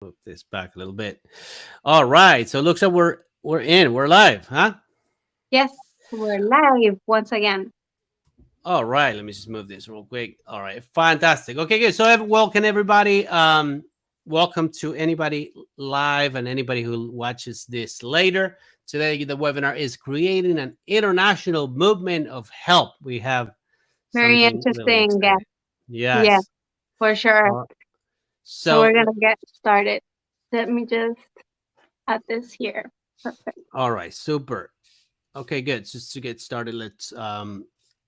Move this back a little bit. All right. So it looks like we're live, huh? Yes, we're live once again. All right. Let me just move this real quick. All right. Fantastic. Okay, good. So welcome everybody. Welcome to anybody live and anybody who watches this later. Today the webinar is creating an international movement of help. We have Very something really interesting guest. exciting. Yeah, Yes. for sure. Uh, So we're so gonna get started. Let me just add this here. Perfect. all right. Super. Okay, good. Just to get started, let's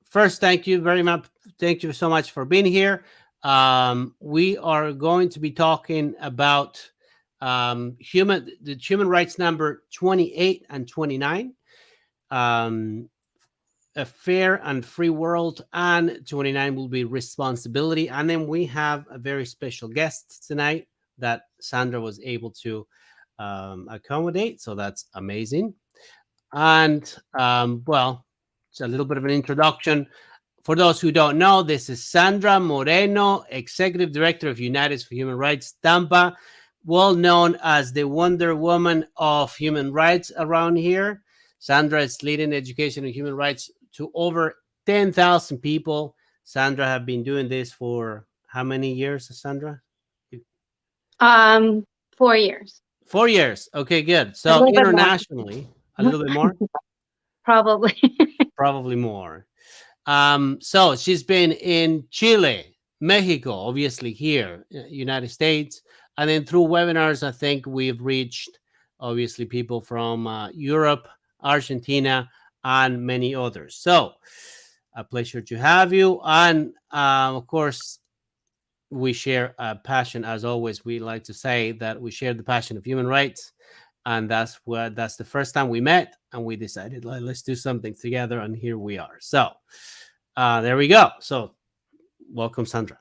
first thank you very much. Thank you so much for being here. We are going to be talking about human rights number 28 and 29, um, a fair and free world, and 29 will be responsibility. And then we have a very special guest tonight that Sandra was able to accommodate. So that's amazing. And well, it's a little bit of an introduction. For those who don't know, this is Sandra Moreno, Executive Director of United for Human Rights, Tampa, well known as the Wonder Woman of human rights around here. Sandra is leading education and human rights to over 10,000 people. Sandra have been doing this for how many years, Sandra? Um, 4 years. 4 years. Okay, good. A So little bit more. internationally, a little bit more, Probably. probably more. So she's been in Chile, Mexico, obviously here, United States, and then through webinars, I think we've reached obviously people from Europe, Argentina, and many others. So a pleasure to have you, and of course, we share a passion. As always, we like to say that we share the passion of human rights, and that's the first time we met, and we decided let's do something together, and here we are. So there we go. So welcome, Sandra.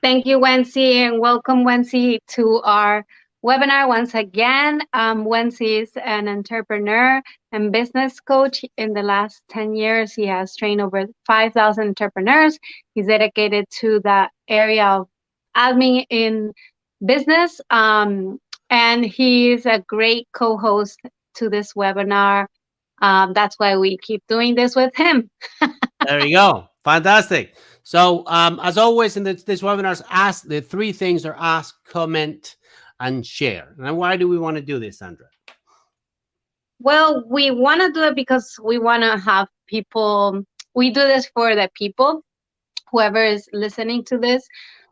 Thank you, Wency, and welcome, Wency, to our webinar once again. Wency is an entrepreneur and business coach. In the last 10 years, he has trained over 5,000 entrepreneurs. He's dedicated to the area of admin in business, and he's a great co-host to this webinar. That's why we keep doing this with him. There you go. Fantastic. So as always in this webinars, ask the three things are ask, comment, and share. And why do we want to do this, Sandra? Well, we want to do it because we want to have people, we do this for the people, whoever is listening to this.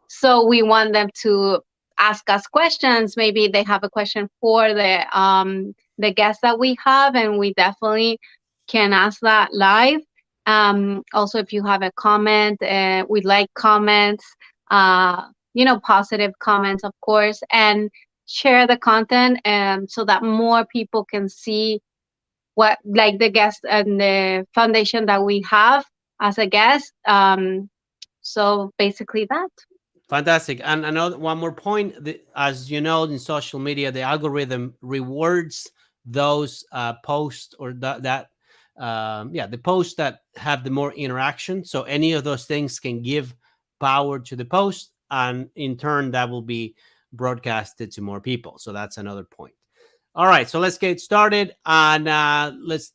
So we want them to ask us questions. Maybe they have a question for the guests that we have, and we definitely can ask that live. Also, if you have a comment, we like comments, positive comments, of course, and share the content so that more people can see what, like, the guest and the foundation that we have as a guest. So basically that. Fantastic. And another one more point, as you know, in social media, the algorithm rewards those posts or the posts that have the more interaction. So any of those things can give power to the post, and in turn, that will be broadcasted to more people. So that's another point. All right, so let's get started, and let's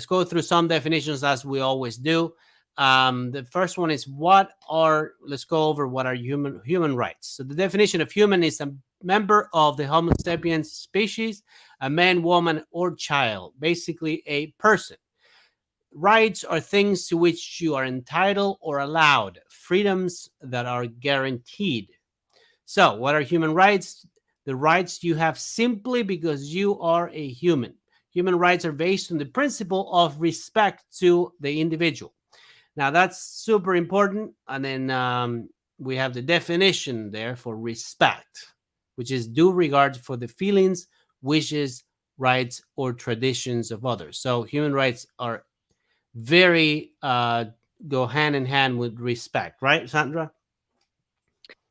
go through some definitions as we always do. The first one is let's go over what are human rights. So the definition of human is a member of the Homo sapiens species, a man, woman, or child, basically a person. Rights are things to which you are entitled or allowed, freedoms that are guaranteed. So what are human rights? The rights you have simply because you are a human. Human rights are based on the principle of respect to the individual. Now, that's super important. And then we have the definition there for respect, which is due regard for the feelings, wishes, rights, or traditions of others. So human rights are very go hand in hand with respect, right, Sandra?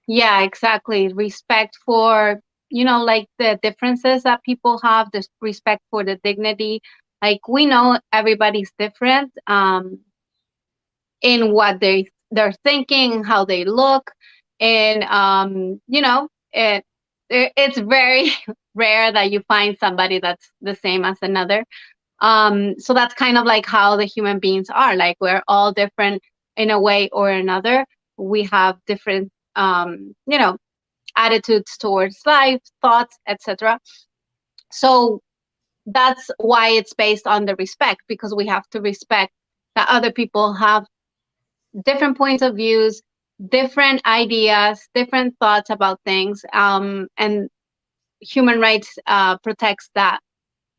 Yeah, exactly. Respect for, like, the differences that people have, the respect for the dignity. Like, we know everybody's different in what they're thinking, how they look, and It's very rare that you find somebody that's the same as another. So that's kind of like how the human beings are. Like we're all different in a way or another. We have different, attitudes towards life, thoughts, etc. So that's why it's based on the respect, because we have to respect that other people have different points of views, different ideas, different thoughts about things, and human rights protects that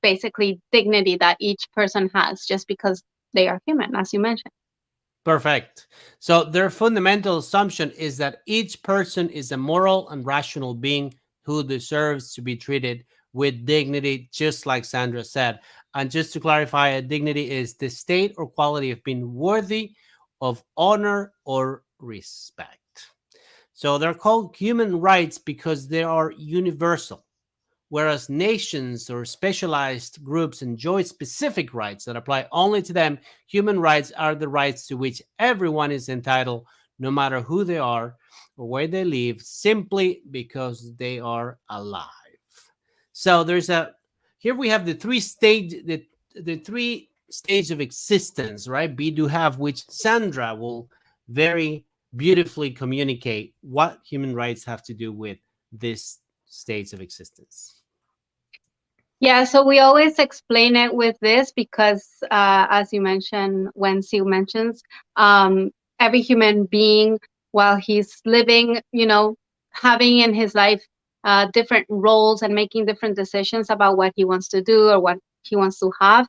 basically dignity that each person has just because they are human, as you mentioned. Perfect. So their fundamental assumption is that each person is a moral and rational being who deserves to be treated with dignity, just like Sandra said. And just to clarify, a dignity is the state or quality of being worthy of honor or respect. So they're called human rights because they are universal. Whereas nations or specialized groups enjoy specific rights that apply only to them, human rights are the rights to which everyone is entitled, no matter who they are or where they live, simply because they are alive. So there's a here we have the three stages of existence, right? We do have which Sandra will very beautifully communicate what human rights have to do with this states of existence. Yeah, so we always explain it with this because, as you mentioned, when Sue mentions, every human being, while he's living, having in his life different roles and making different decisions about what he wants to do or what he wants to have,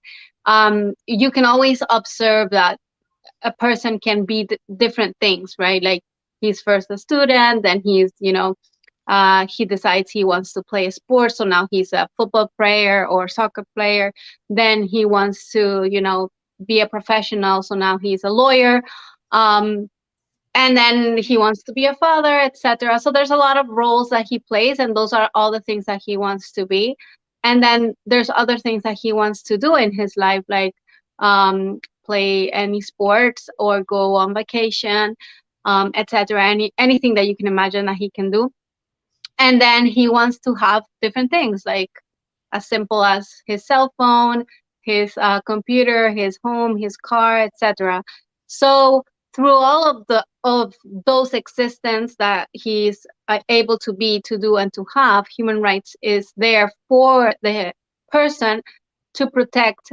you can always observe that a person can be different things, right? Like he's first a student, then he's, he decides he wants to play a sport, so now he's a football player or soccer player. Then he wants to, be a professional, so now he's a lawyer. Um, and then he wants to be a father, etc. So there's a lot of roles that he plays, and those are all the things that he wants to be. And then there's other things that he wants to do in his life, like play any sports or go on vacation, etc. Anything that you can imagine that he can do. And then he wants to have different things, like as simple as his cell phone, his computer, his home, his car, etc. So through all of those existence that he's able to be, to do, and to have, human rights is there for the person to protect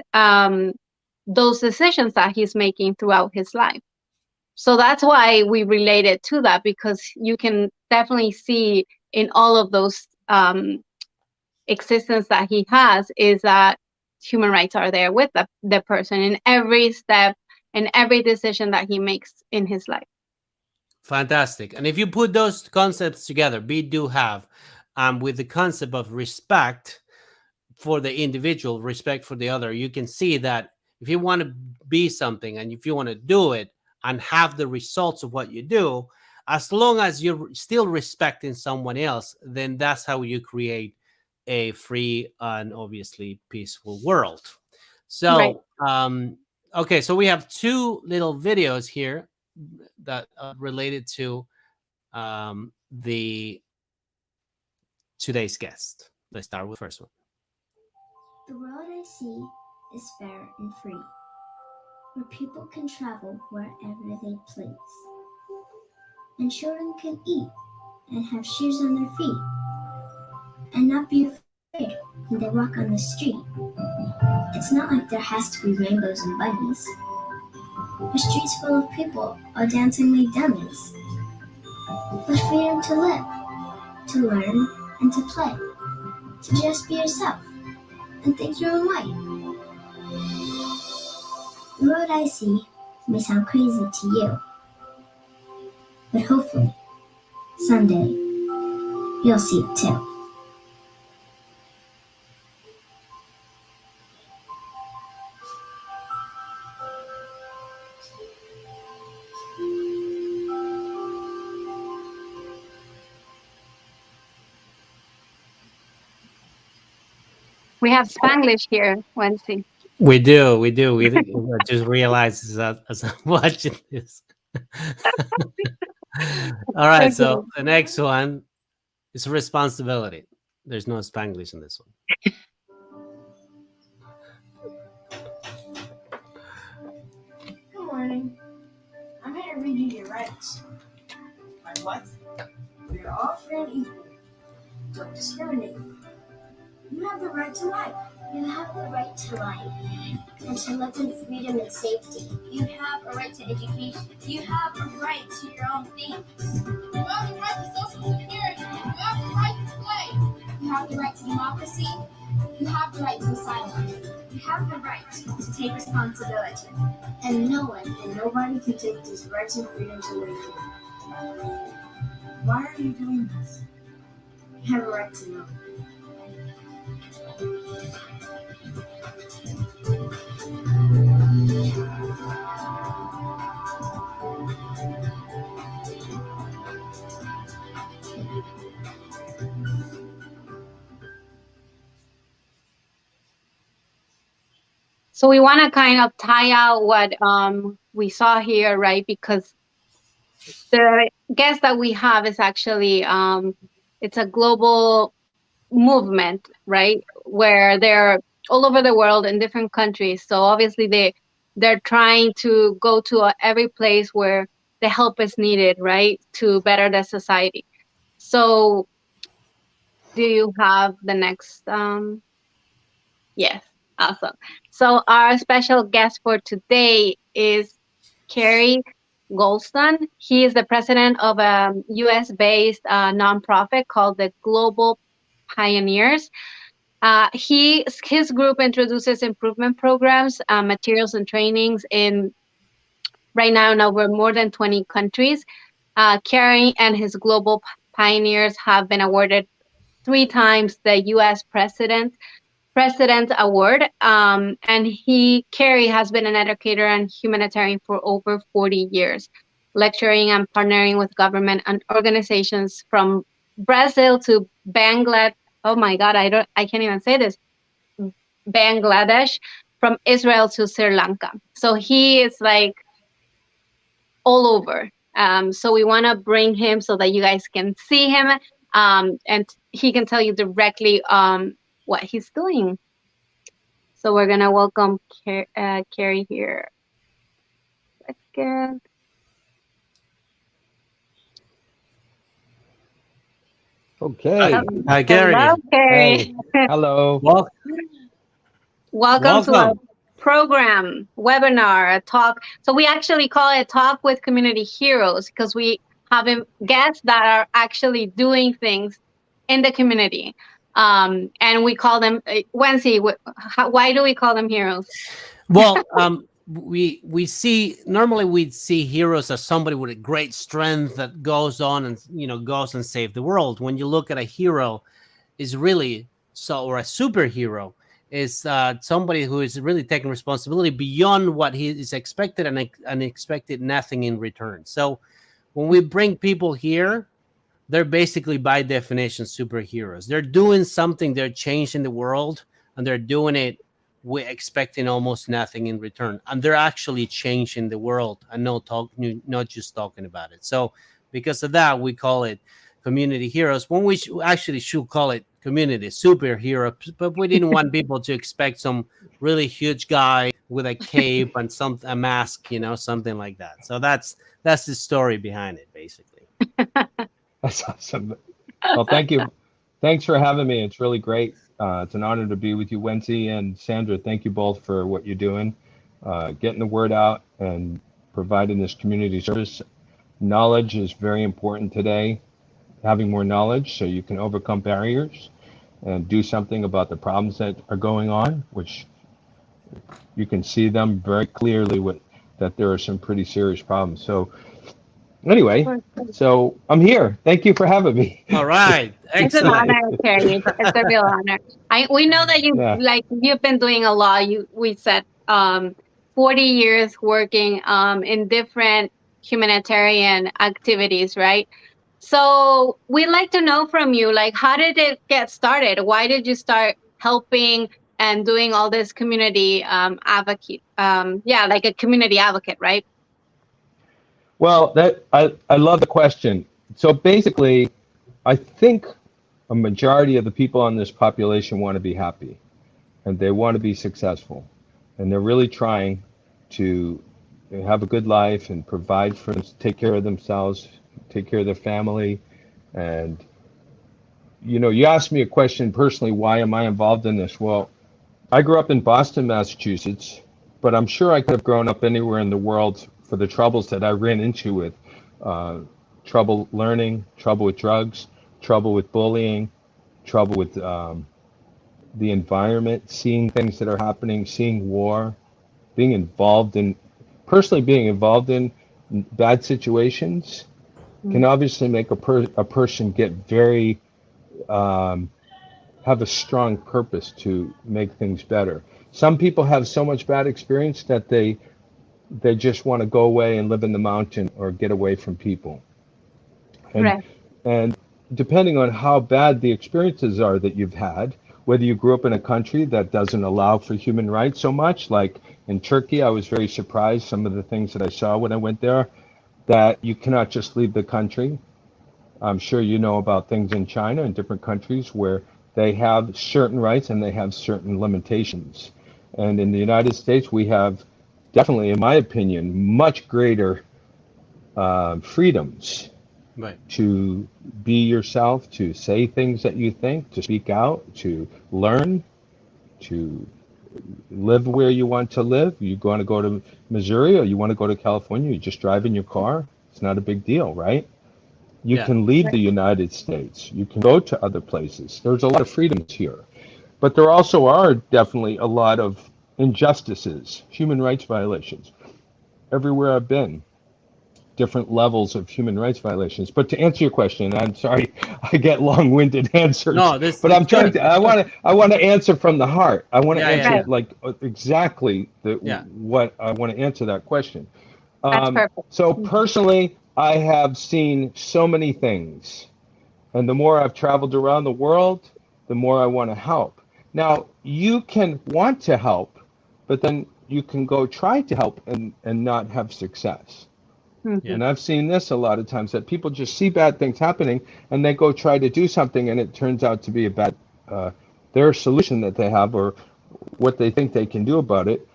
those decisions that he's making throughout his life. So that's why we relate it to that, because you can definitely see in all of those existence that he has is that human rights are there with the person in every step and every decision that he makes in his life. Fantastic. And if you put those concepts together, we do have with the concept of respect for the individual, respect for the other, you can see that if you want to be something and if you want to do it and have the results of what you do, as long as you're still respecting someone else, then that's how you create a free and obviously peaceful world. Right. So, okay, so we have two little videos here that are related to the today's guest. Let's start with the first one. The world I see is fair and free, where people can travel wherever they please, and children can eat and have shoes on their feet, and not be afraid when they walk on the street. It's not like there has to be rainbows and bunnies. A streets full of people are dancing like dummies. But freedom to live, to learn, and to play, to just be yourself and think your own way. The road I see may sound crazy to you, but hopefully, someday, you'll see it too. We have Spanglish here, Wensi. We do, we do. I just realized that as I'm watching this. All right, Okay. so the next one. It's a responsibility. There's no Spanglish in this one. Good morning. I'm here to read you your rights. My what? We are all free and equal. Don't discriminate. You have the right to life. You have the right to life and to live in freedom and safety. You have a right to education. You have a right to your own things. You have the right to social security. You have the right to play. You have the right to democracy. You have the right to asylum. You have the right to take responsibility. And no one and nobody can take these rights and freedoms away from you. Why are you doing this? You have a right to know. So we want to kind of tie out what we saw here, right? Because the guest that we have is actually it's a global movement, right? Where they're all over the world in different countries. So obviously they're trying to go to every place where the help is needed, right, to better the society. So do you have the next? Yes, awesome. So our special guest for today is Cary Goulston. He is the president of a U.S.-based nonprofit called the Global Pioneers. His group introduces improvement programs, materials, and trainings in right now in over more than 20 countries. Cary and his Global Pioneers have been awarded 3 times the U.S. President Award. And Cary has been an educator and humanitarian for over 40 years, lecturing and partnering with government and organizations from Brazil to Bangladesh. Oh my God, I can't even say this. Bangladesh, from Israel to Sri Lanka. So he is like all over. So we want to bring him so that you guys can see him, and he can tell you directly what he's doing. So we're gonna welcome Cary here. Second. Okay. Hi, Cary. Hello, Cary. Hey. Hello. Well, Welcome to our welcome. program, webinar, a talk. So we actually call it Talk with Community Heroes because we have guests that are actually doing things in the community. And we call them, Wency, why do we call them heroes? Well, we see normally we'd see heroes as somebody with a great strength that goes on and goes and save the world. When you look at a hero, is really or a superhero is somebody who is really taking responsibility beyond what he is expected and expected nothing in return. So when we bring people here, they're basically by definition superheroes. They're doing something, they're changing the world, and they're doing it we're expecting almost nothing in return, and they're actually changing the world and not just talking about it. So because of that, we call it community heroes, when we actually should call it community superheroes. But we didn't want people to expect some really huge guy with a cape and a mask, something like that. So that's the story behind it, basically. That's awesome. Well, thank you. Thanks for having me. It's really great. It's an honor to be with you, Wency and Sandra. Thank you both for what you're doing, getting the word out and providing this community service. Knowledge is very important today. Having more knowledge so you can overcome barriers and do something about the problems that are going on, which you can see them very clearly that there are some pretty serious problems. So anyway, so I'm here. Thank you for having me. All right. It's an Excellent. honor, Cary. It's a real honor. We know that you've been doing a lot. We said 40 years working in different humanitarian activities, right? So we'd like to know from you, like, how did it get started? Why did you start helping and doing all this community advocate? Like a community advocate, right? Well, I love the question. So basically, I think a majority of the people on this population want to be happy and they want to be successful. And they're really trying to have a good life and provide for them, take care of themselves, take care of their family. And, you know, you asked me a question personally, why am I involved in this? Well, I grew up in Boston, Massachusetts, but I'm sure I could have grown up anywhere in the world for the troubles that I ran into with trouble learning, trouble with drugs, trouble with bullying, trouble with the environment, seeing things that are happening, seeing war, being involved in, personally being involved in bad situations can obviously make a person get very, have a strong purpose to make things better. Some people have so much bad experience that they just want to go away and live in the mountain or get away from people. And Right. and depending on how bad the experiences are that you've had, whether you grew up in a country that doesn't allow for human rights so much, like in Turkey, I was very surprised some of the things that I saw when I went there, that you cannot just leave the country. I'm sure you know about things in China and different countries where they have certain rights and they have certain limitations. And in the United States, we have definitely, in my opinion, much greater freedoms Right. to be yourself, to say things that you think, to speak out, to learn, to live where you want to live. You want to go to Missouri or you want to go to California, you just drive in your car. It's not a big deal, right? You Yeah. can leave the United States. You can go to other places. There's a lot of freedoms here. But there also are definitely a lot of injustices, human rights violations. Everywhere I've been, different levels of human rights violations. But to answer your question, I'm sorry I get long-winded answers, No, this but I'm it's trying good. to. I want to answer from the heart. I want to Yeah, yeah, answer yeah. like exactly Yeah. what I want to answer that question. That's perfect. So personally, I have seen so many things, and the more I've traveled around the world, the more I want to help. Now, you can want to help, but then you can go try to help and not have success. Yeah. And I've seen this a lot of times that people just see bad things happening and they go try to do something and it turns out to be a bad, their solution that they have or what they think they can do about it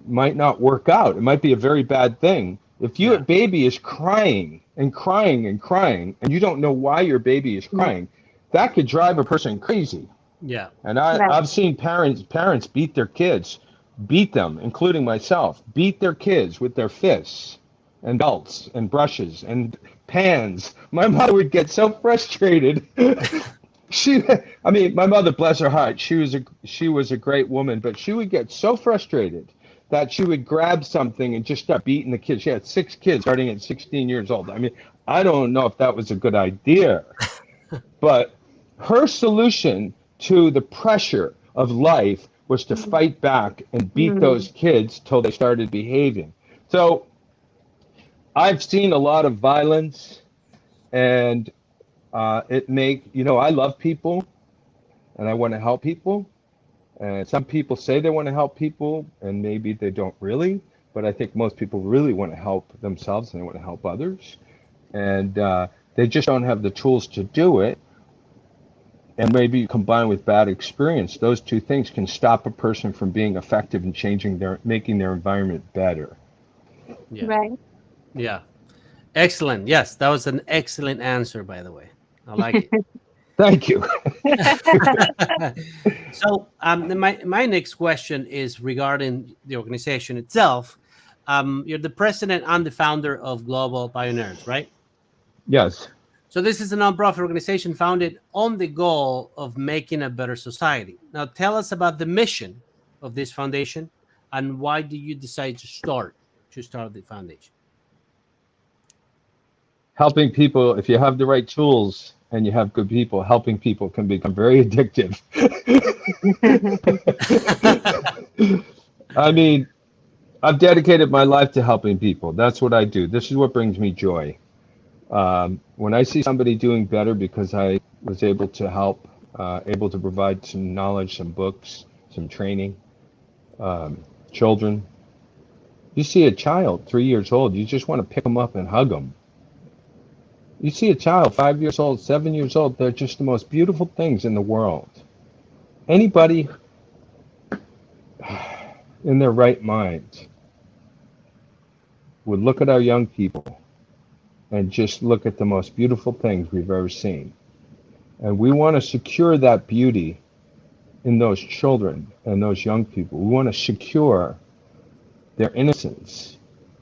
might not work out. It might be a very bad thing. If your Yeah. baby is crying and crying and crying and you don't know why your baby is crying, that could drive a person crazy. Yeah. And Right. I've seen parents beat their kids, beat them, including myself, beat their kids with their fists and belts and brushes and pans. My mother would get so frustrated. I mean, my mother, bless her heart, she was a great woman, but she would get so frustrated that she would grab something and just start beating the kids. She had 6 kids starting at 16 years old. I mean, I don't know if that was a good idea, but her solution to the pressure of life was to fight back and beat those kids till they started behaving. So I've seen a lot of violence, and I love people and I want to help people. And some people say they want to help people, and maybe they don't really. But I think most people really want to help themselves and they want to help others. And they just don't have the tools to do it. And maybe combined with bad experience, those two things can stop a person from being effective in making their environment better. Yeah. Right. Yeah. Excellent. Yes, that was an excellent answer, by the way. I like it. Thank you. So, my next question is regarding the organization itself. You're the president and the founder of Global Pioneers, right? Yes. So, this is a nonprofit organization founded on the goal of making a better society. Now, tell us about the mission of this foundation and why did you decide to start the foundation? Helping people, if you have the right tools and you have good people, helping people can become very addictive. I mean, I've dedicated my life to helping people. That's what I do. This is what brings me joy. When I see somebody doing better because I was able to help, able to provide some knowledge, some books, some training, children. You see a child, 3 years old, you just want to pick them up and hug them. You see a child, 5 years old, 7 years old, they're just the most beautiful things in the world. Anybody in their right mind would look at our young people and just look at the most beautiful things we've ever seen. And we want to secure that beauty in those children and those young people. We want to secure their innocence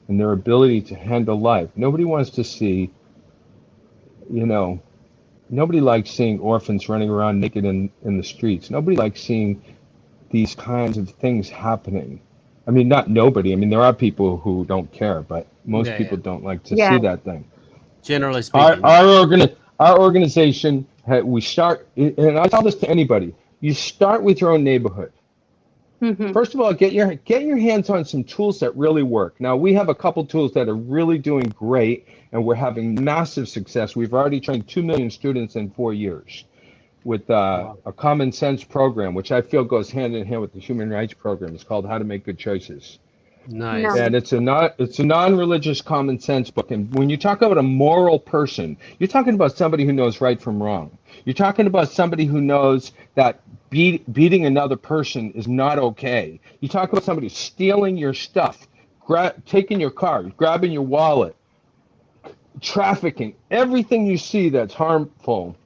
and their ability to handle life. Nobody wants to see, you know, nobody likes seeing orphans running around naked in the streets. Nobody likes seeing these kinds of things happening. I mean, not nobody. I mean, there are people who don't care, but most people don't like to see Yeah. that thing. Generally Our speaking. our organization, we start, and I tell this to anybody: you start with your own neighborhood. Hmm. First of all, get your hands on some tools that really work. Now we have a couple tools that are really doing great, and we're having massive success. We've already trained 2 million students in 4 years with Wow. a common sense program, which I feel goes hand in hand with the human rights program. It's called How to Make Good Choices. Nice. No. And it's a non-religious common sense book. And when you talk about a moral person, you're talking about somebody who knows right from wrong. You're talking about somebody who knows that beating another person is not okay. You talk about somebody stealing your stuff, taking your car, grabbing your wallet, trafficking, everything you see that's harmful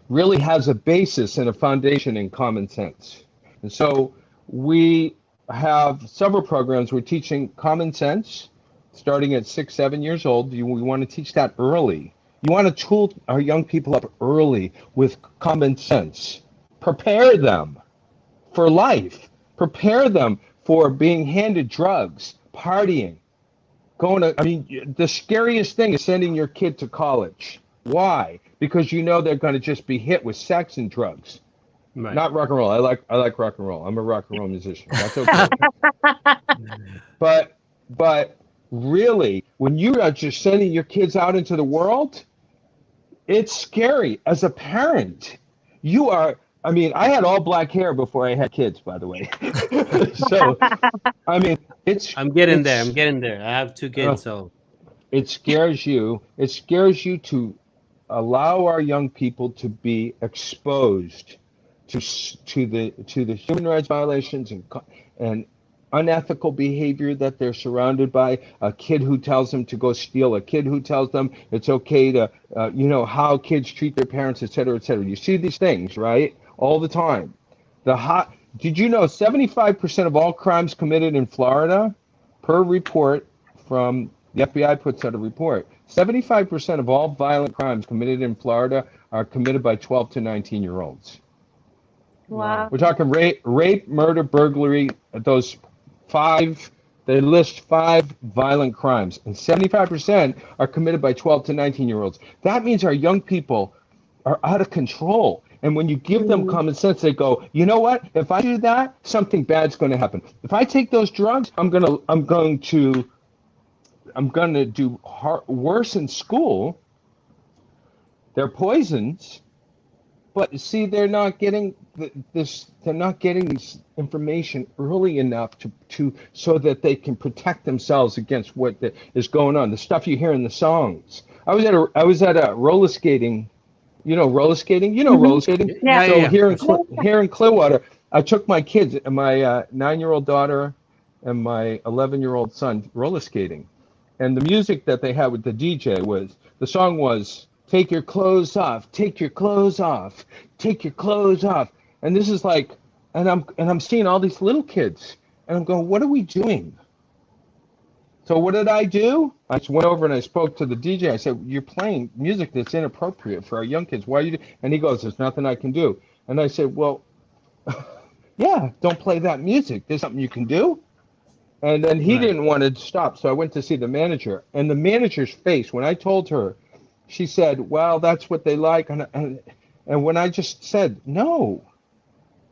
really has a basis and a foundation in common sense. And so we have several programs. We're teaching common sense starting at 6, 7 years old. We want to teach that early. You want to tool our young people up early with common sense. Prepare them for life. Prepare them for being handed drugs, partying, I mean, the scariest thing is sending your kid to college. Why? Because you know they're going to just be hit with sex and drugs. Right. Not rock and roll. I like rock and roll. I'm a rock and roll musician. That's okay. but really, when you are just sending your kids out into the world, it's scary. As a parent, you are. I mean, I had all black hair before I had kids, by the way. So, I mean, I'm getting there. I'm getting there. I have 2 kids, so it scares you. It scares you to allow our young people to be exposed to the human rights violations and unethical behavior that they're surrounded by. A kid who tells them to go steal, a kid who tells them it's okay to how kids treat their parents, et cetera, et cetera. You see these things, right, all the time. Did you know 75% of all crimes committed in Florida, per report from the FBI puts out a report, 75% of all violent crimes committed in Florida are committed by 12 to 19-year-olds. Wow. We're talking rape, murder, burglary, those 5, they list 5 violent crimes, and 75% are committed by 12 to 19-year-olds. That means our young people are out of control. And when you give them common sense, they go, you know what? If I do that, something bad's going to happen. If I take those drugs, I'm going to do worse in school. They're poisons, but see, they're not getting this. They're not getting this information early enough to so that they can protect themselves against what is going on. The stuff you hear in the songs. I was at a roller skating. You know roller skating. Roller skating. Yeah. So yeah. here in Clearwater, I took my kids, my 9-year-old daughter and my 11-year-old son roller skating. And the music that they had with the DJ the song was, take your clothes off, take your clothes off, take your clothes off. And this is like, and I'm seeing all these little kids, and I'm going, what are we doing? So what did I do? I just went over and I spoke to the DJ. I said, you're playing music that's inappropriate for our young kids. Why are you? And he goes, there's nothing I can do. And I said, well, yeah, don't play that music. There's something you can do. And then he didn't want to stop, so I went to see the manager. And the manager's face, when I told her, she said, well, that's what they like. And when I just said, no,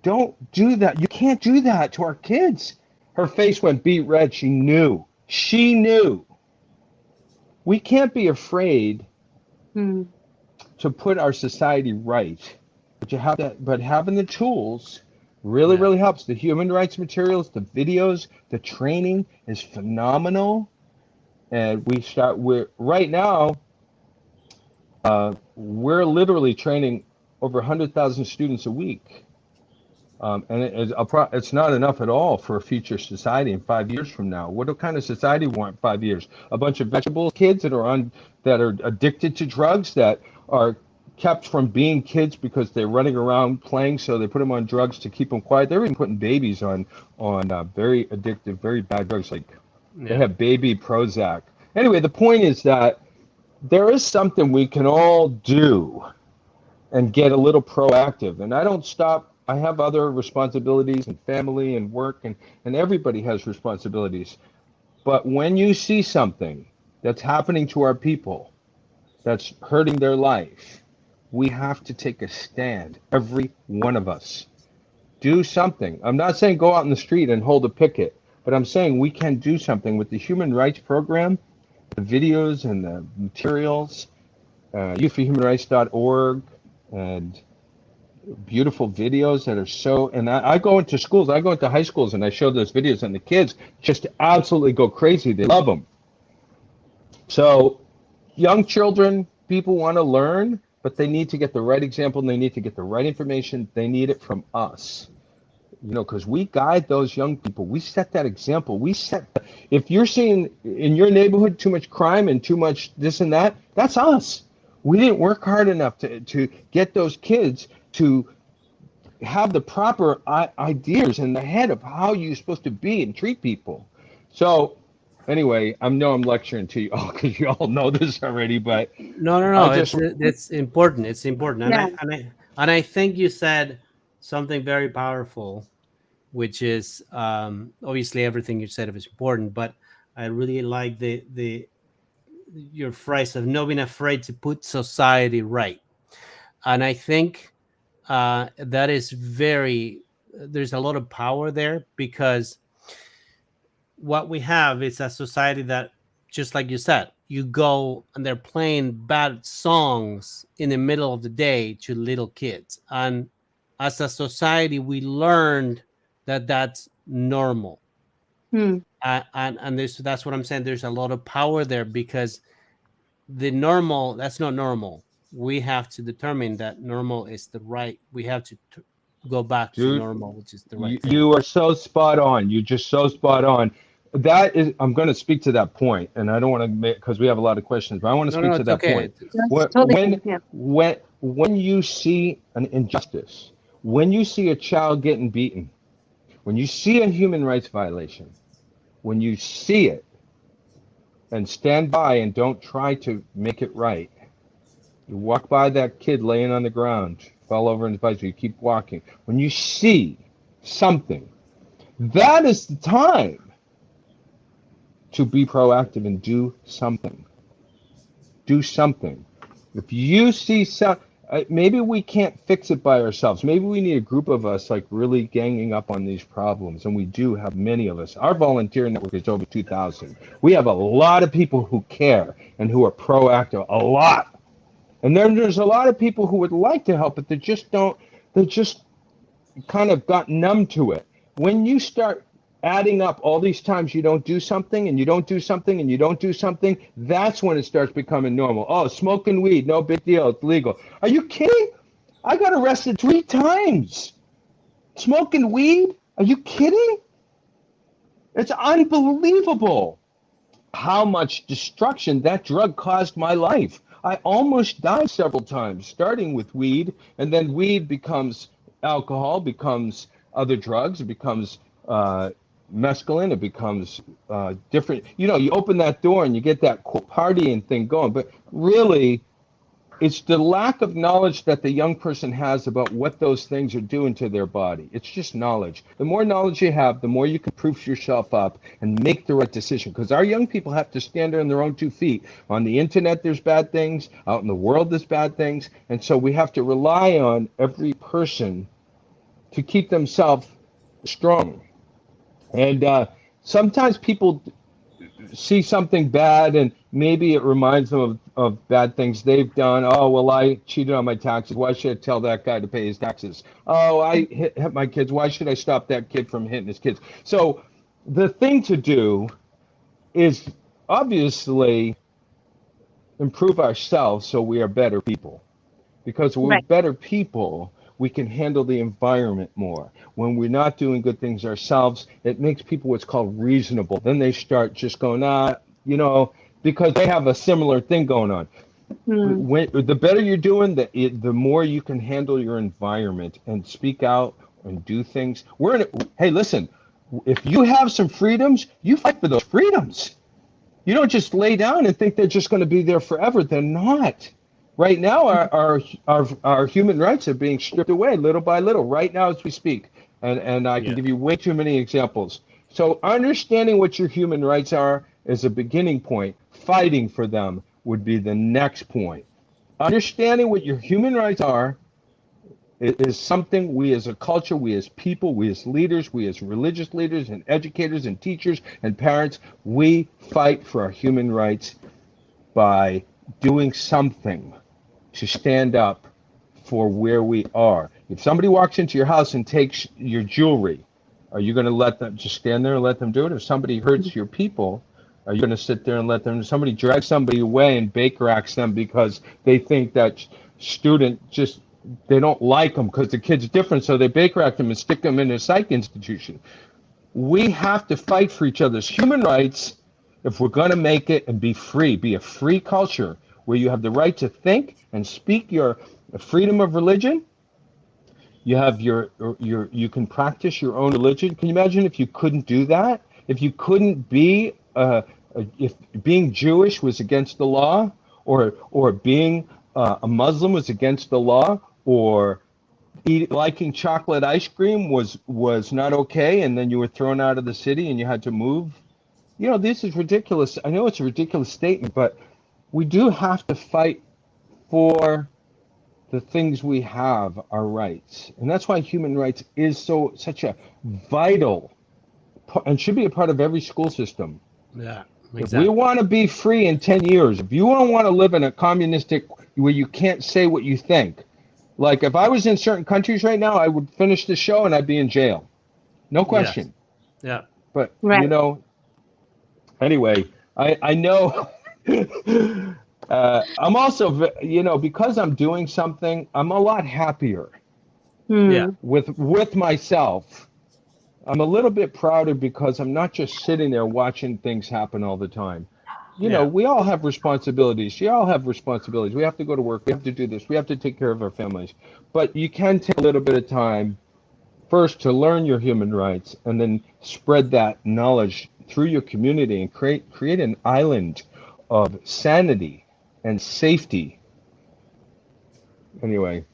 don't do that. You can't do that to our kids. Her face went beet red. She knew. She knew. We can't be afraid to put our society right. But having the tools really helps. The human rights materials, the videos, the training is phenomenal. And right now, we're literally training over 100,000 students a week. And it's not enough at all for a future society in 5 years from now. What kind of society we want in 5 years? A bunch of vegetable kids that are addicted to drugs, that are kept from being kids because they're running around playing, so they put them on drugs to keep them quiet. They're even putting babies on very addictive, very bad drugs, like they have baby Prozac. Anyway, the point is that there is something we can all do and get a little proactive. And I don't stop. I have other responsibilities and family and work, and everybody has responsibilities. But when you see something that's happening to our people, that's hurting their life, we have to take a stand, every one of us. Do something. I'm not saying go out in the street and hold a picket, but I'm saying we can do something with the Human Rights Program, the videos and the materials, youthforhumanrights.org, and beautiful videos that are so, and I go into schools, I go into high schools, and I show those videos, and the kids just absolutely go crazy. They love them. So young children, people want to learn, but they need to get the right example, and they need to get the right information. They need it from us, because we guide those young people. We set that example. If you're seeing in your neighborhood too much crime and too much this and that, that's us. We didn't work hard enough to get those kids to have the proper ideas in the head of how you're supposed to be and treat people. So anyway, I'm lecturing to you all because you all know this already, but no. It's important. It's important. And I think you said something very powerful, which is obviously everything you said is important, but I really like your phrase of not being afraid to put society right. And I think that is there's a lot of power there, because what we have is a society that, just like you said, you go and they're playing bad songs in the middle of the day to little kids. And as a society, we learned that that's normal. And that's what I'm saying. There's a lot of power there, because that's not normal. We have to determine that normal is the right. We have to go back to normal, which is the right thing. You are so spot on. You're just so spot on. That is, I'm going to speak to that point, and I don't want to make, because we have a lot of questions, but I want to speak to that point. When you see an injustice, when you see a child getting beaten, when you see a human rights violation, when you see it and stand by and don't try to make it right, you walk by that kid laying on the ground, fell over in his bicycle, you keep walking. When you see something, that is the time to be proactive and do something. Do something. If you see maybe we can't fix it by ourselves. Maybe we need a group of us like really ganging up on these problems, and we do have many of us. Our volunteer network is over 2,000. We have a lot of people who care and who are proactive, a lot. And then there's a lot of people who would like to help, but they just kind of got numb to it. When you start adding up all these times you don't do something and you don't do something and you don't do something, that's when it starts becoming normal. Oh, smoking weed, no big deal, it's legal. Are you kidding? I got arrested 3 times. Smoking weed? Are you kidding? It's unbelievable how much destruction that drug caused my life. I almost died several times, starting with weed, and then weed becomes alcohol, becomes other drugs, it becomes mescaline, it becomes different. You open that door and you get that partying thing going, but really it's the lack of knowledge that the young person has about what those things are doing to their body. It's just knowledge. The more knowledge you have, the more you can proof yourself up and make the right decision, because our young people have to stand on their own 2 feet. On the internet there's bad things, out in the world there's bad things, and so we have to rely on every person to keep themselves strong. And sometimes people see something bad and maybe it reminds them of bad things they've done. Oh, well, I cheated on my taxes. Why should I tell that guy to pay his taxes? Oh, I hit my kids. Why should I stop that kid from hitting his kids? So the thing to do is obviously improve ourselves so we are better people. Because when we're Right. better people, we can handle the environment more. When we're not doing good things ourselves, it makes people what's called reasonable. Then they start just going, because they have a similar thing going on. Mm. The better you're doing, the more you can handle your environment and speak out and do things. Hey, listen, if you have some freedoms, you fight for those freedoms. You don't just lay down and think they're just going to be there forever. They're not. Right now, our human rights are being stripped away little by little, right now as we speak. And I can give you way too many examples. So understanding what your human rights are is a beginning point. Fighting for them would be the next point. Understanding what your human rights are is something we as a culture, we as people, we as leaders, we as religious leaders and educators and teachers and parents, we fight for our human rights by doing something to stand up for where we are. If somebody walks into your house and takes your jewelry, are you going to let them just stand there and let them do it? If somebody hurts your people, are you going to sit there and let them? Somebody drags somebody away and Baker acts them because they think that student just, they don't like them because the kid's different, so they Baker act them and stick them in a psych institution. We have to fight for each other's human rights if we're going to make it and be free, be a free culture where you have the right to think and speak your freedom of religion. You have you can practice your own religion. Can you imagine if you couldn't do that? If you couldn't be, if being Jewish was against the law, or being a Muslim was against the law, or liking chocolate ice cream was not okay, and then you were thrown out of the city and you had to move. This is ridiculous. I know it's a ridiculous statement, but we do have to fight for the things we have, our rights. And that's why human rights is such a vital and should be a part of every school system. Yeah, If exactly. we want to be free in 10 years, if you don't want to live in a communistic where you can't say what you think, like if I was in certain countries right now, I would finish the show and I'd be in jail. No question. Yeah. But, Right. anyway, I know I'm also, because I'm doing something, I'm a lot happier Yeah. with myself. I'm a little bit prouder because I'm not just sitting there watching things happen all the time. Yeah. We all have responsibilities. You all have responsibilities. We have to go to work. We have to do this. We have to take care of our families. But you can take a little bit of time first to learn your human rights and then spread that knowledge through your community and create an island of sanity and safety. Anyway.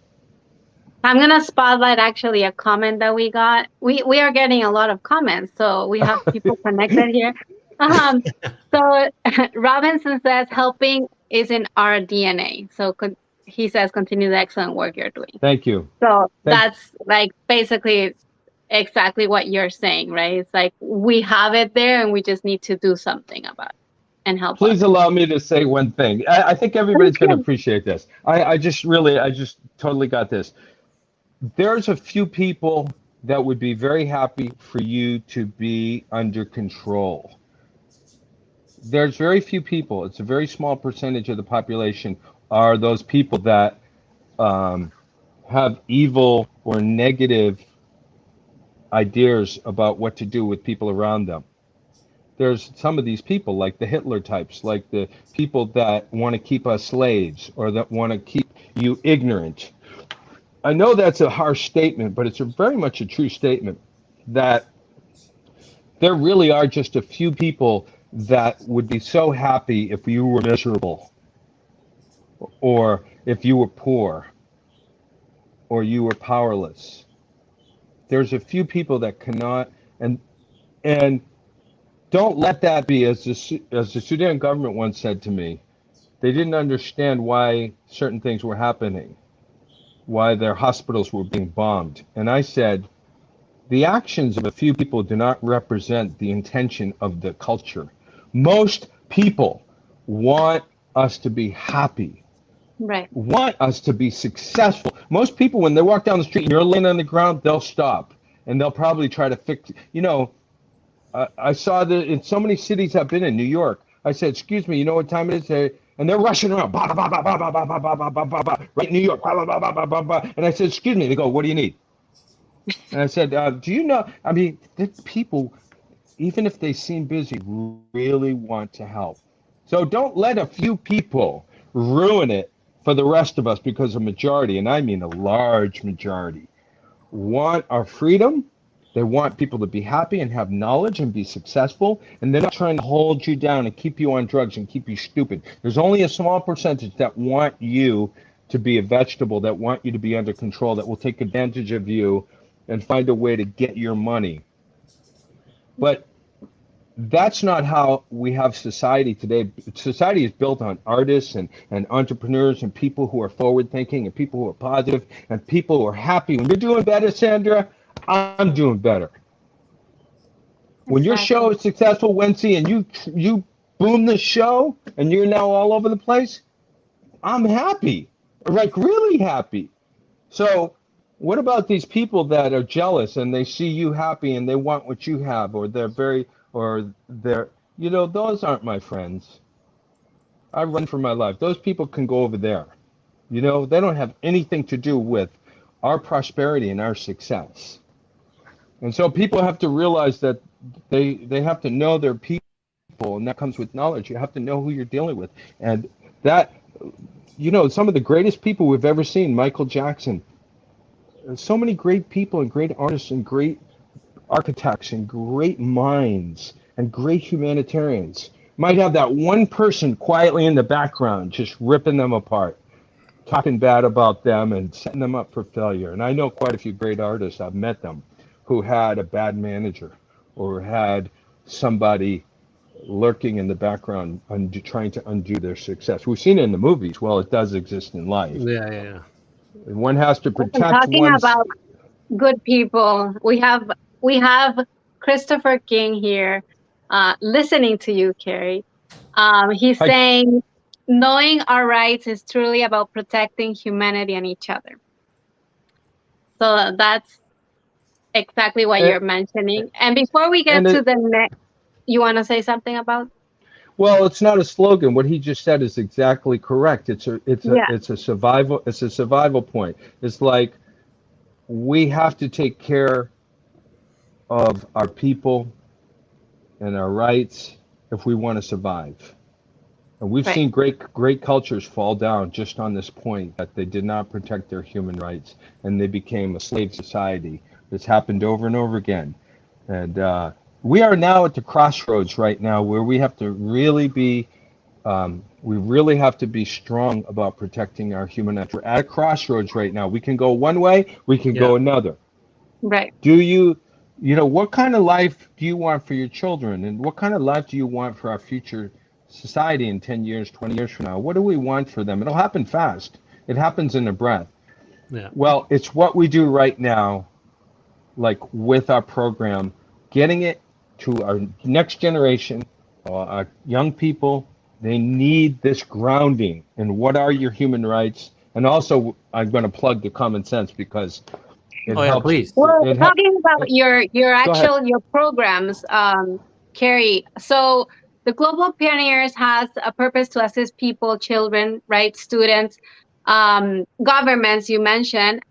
I'm gonna spotlight actually a comment that we got. We are getting a lot of comments, so we have people connected here. So Robinson says helping is in our DNA. So he says continue the excellent work you're doing. Thank you. So that's like basically exactly what you're saying, right? It's like we have it there and we just need to do something about it and help Please others. allow me to say one thing. I think everybody's going to appreciate this. I just totally got this. There's a few people that would be very happy for you to be under control. There's very few people, it's a very small percentage of the population, are those people that have evil or negative ideas about what to do with people around them. There's some of these people, like the Hitler types, like the people that want to keep us slaves or that want to keep you ignorant. I know that's a harsh statement, but it's very much a true statement that there really are just a few people that would be so happy if you were miserable or if you were poor or you were powerless. There's a few people that cannot, and don't let that be, as the Sudan government once said to me, they didn't understand why certain things were happening, why their hospitals were being bombed. And I said, the actions of a few people do not represent the intention of the culture. Most people want us to be happy, Right. want us to be successful. Most people, when they walk down the street and you're laying on the ground, they'll stop and they'll probably try to fix, I saw that in so many cities I've been in, New York. I said, excuse me, you know what time it is? And they're rushing around, bah, bah, bah, bah, bah, bah, bah, bah, bah, bah, bah, bah, right in New York, bah, bah, bah, bah, bah, bah, bah. And I said, excuse me. They go, what do you need? And I said, do you know, I mean, the people, even if they seem busy, really want to help. So don't let a few people ruin it for the rest of us because a majority, and I mean a large majority, want our freedom. They want people to be happy and have knowledge and be successful. And they're not trying to hold you down and keep you on drugs and keep you stupid. There's only a small percentage that want you to be a vegetable, that want you to be under control, that will take advantage of you and find a way to get your money. But that's not how we have society today. Society is built on artists and entrepreneurs and people who are forward thinking and people who are positive and people who are happy. When you're doing better, Sandra, I'm doing better. When your Exactly. show is successful, Wency, and you boom the show and you're now all over the place, I'm happy. Like really happy. So what about these people that are jealous and they see you happy and they want what you have, or they're, those aren't my friends. I run for my life. Those people can go over there. They don't have anything to do with our prosperity and our success. And so people have to realize that they have to know their people, and that comes with knowledge. You have to know who you're dealing with. And that, some of the greatest people we've ever seen, Michael Jackson, so many great people and great artists and great architects and great minds and great humanitarians might have that one person quietly in the background just ripping them apart, talking bad about them and setting them up for failure. And I know quite a few great artists, I've met them, who had a bad manager or had somebody lurking in the background trying to undo their success. We've seen it in the movies. Well, it does exist in life. Yeah, yeah, yeah. And one has to I'm protect talking one's. about good people. We have Christopher King here, listening to you, Cary. He's I, saying, knowing our rights is truly about protecting humanity and each other. So that's exactly what and, you're mentioning. And before we get and to it, the next, you want to say something about? well, it's not a slogan. What he just said is exactly correct. Yeah, It's a survival point. It's like we have to take care of our people and our rights if we want to survive. And we've right. seen great cultures fall down just on this point that they did not protect their human rights and they became a slave society. This happened over and over again. And we are now at the crossroads right now where we have to really be we really have to be strong about protecting our human rights. We're at a crossroads right now. We can go one way, we can Yeah. go another. Right. Do what kind of life do you want for your children? And what kind of life do you want for our future society in 10 years, 20 years from now? What do we want for them? It'll happen fast. It happens in a breath. Yeah. Well, it's what we do right now, like with our program, getting it to our next generation, our young people. They need this grounding in what are your human rights. And also, I'm going to plug the common sense because it Oh yeah, helps. please. Well, It helps. talking about Go ahead. your programs, Cary. So the Global Pioneers has a purpose to assist people, children, right, students, governments. You mentioned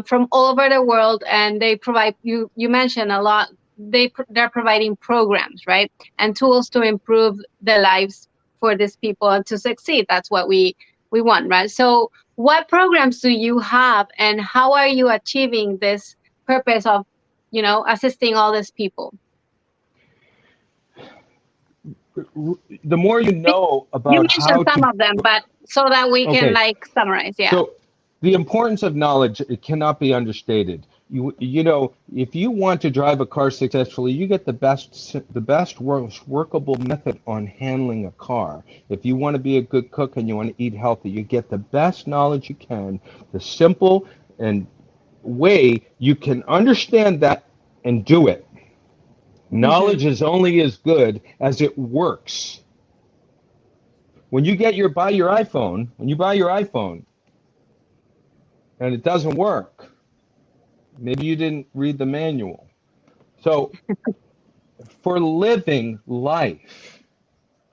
from all over the world, and they provide. You mentioned a lot. They're providing programs, right, and tools to improve the lives for these people and to succeed. That's what we want, right? So what programs do you have and how are you achieving this purpose of assisting all these people? The more you know You about mentioned how some to. of them, but so that we can Okay, like summarize. Yeah. so the importance of knowledge, it cannot be understated. If you want to drive a car successfully, you get the best workable method on handling a car. If you want to be a good cook and you want to eat healthy, you get the best knowledge you can, the simple and way you can understand that and do it. Hmm. Knowledge is only as good as it works. When you buy your iPhone and it doesn't work, maybe you didn't read the manual. So for living life,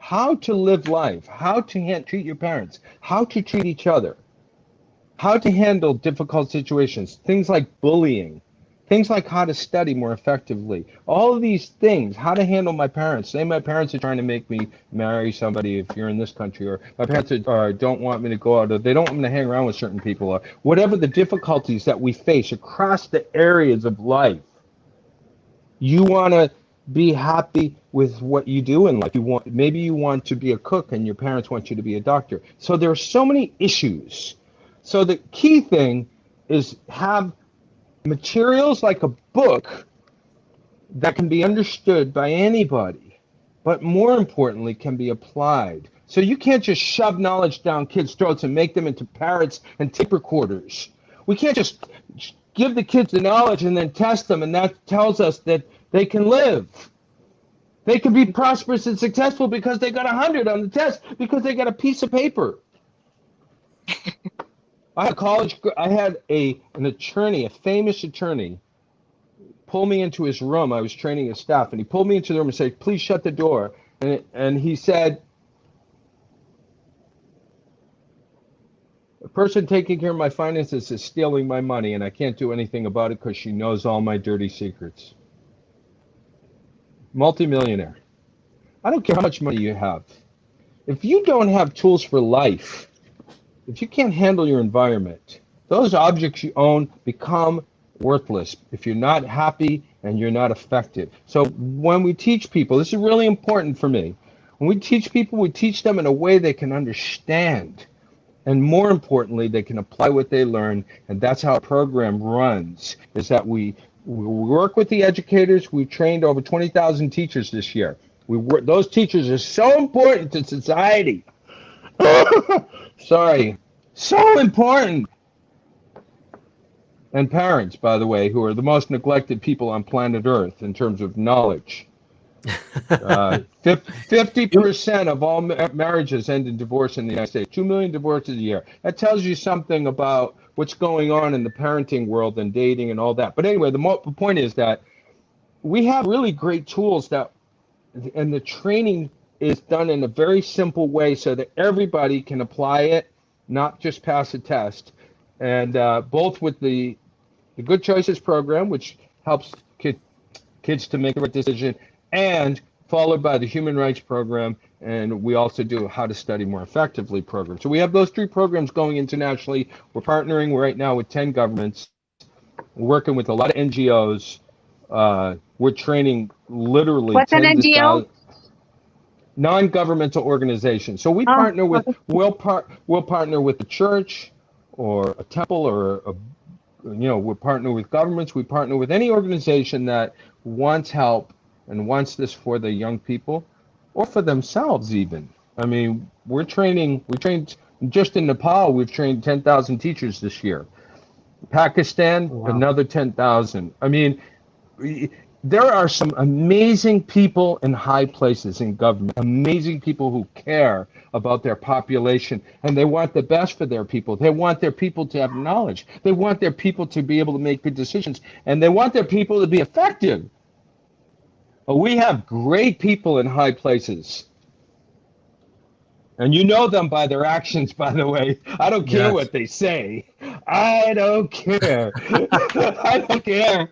how to live life, how to treat your parents, how to treat each other, how to handle difficult situations, things like bullying, things like how to study more effectively. All of these things, how to handle my parents. Say my parents are trying to make me marry somebody if you're in this country, or my parents don't want me to go out, or they don't want me to hang around with certain people, or whatever the difficulties that we face across the areas of life. You want to be happy with what you do in life. Maybe you want to be a cook and your parents want you to be a doctor. So there are so many issues. So the key thing is have materials like a book that can be understood by anybody, but more importantly, can be applied. So you can't just shove knowledge down kids' throats and make them into parrots and tape recorders. We can't just give the kids the knowledge and then test them, and that tells us that they can live. They can be prosperous and successful because they got 100 on the test, because they got a piece of paper. I had an attorney, a famous attorney, pull me into his room. I was training his staff, and he pulled me into the room and said, "Please shut the door." And he said, "The person taking care of my finances is stealing my money, and I can't do anything about it because she knows all my dirty secrets." Multimillionaire. I don't care how much money you have. If you don't have tools for life, if you can't handle your environment, those objects you own become worthless if you're not happy and you're not effective. So when we teach people, this is really important for me. When we teach people, we teach them in a way they can understand. And more importantly, they can apply what they learn. And that's how a program runs, is that we work with the educators. We've trained over 20,000 teachers this year. Those teachers are so important to society. Sorry. So important. And parents, by the way, who are the most neglected people on planet Earth in terms of knowledge. 50% of all marriages end in divorce in the United States. 2 million divorces a year. That tells you something about what's going on in the parenting world and dating and all that. But anyway, the point is that we have really great tools and the training is done in a very simple way so that everybody can apply it, not just pass a test. And both with the Good Choices program, which helps kids to make the right decision, and followed by the Human Rights program, and we also do How to Study More Effectively program. So we have those 3 programs going internationally. We're partnering right now with 10 governments. We're working with a lot of NGOs. We're training literally What's an tens of NGO? thousands. Non-governmental organizations. So we partner with, we'll partner with the church or a temple or we'll partner with governments. We partner with any organization that wants help and wants this for the young people or for themselves even. I mean, we trained just in Nepal, we've trained 10,000 teachers this year. Pakistan, wow. Another 10,000. I mean, there are some amazing people in high places in government, amazing people who care about their population, and they want the best for their people. They want their people to have knowledge. They want their people to be able to make good decisions, and they want their people to be effective. We have great people in high places. And you know them by their actions, by the way. I don't care what they say. I don't care. I don't care.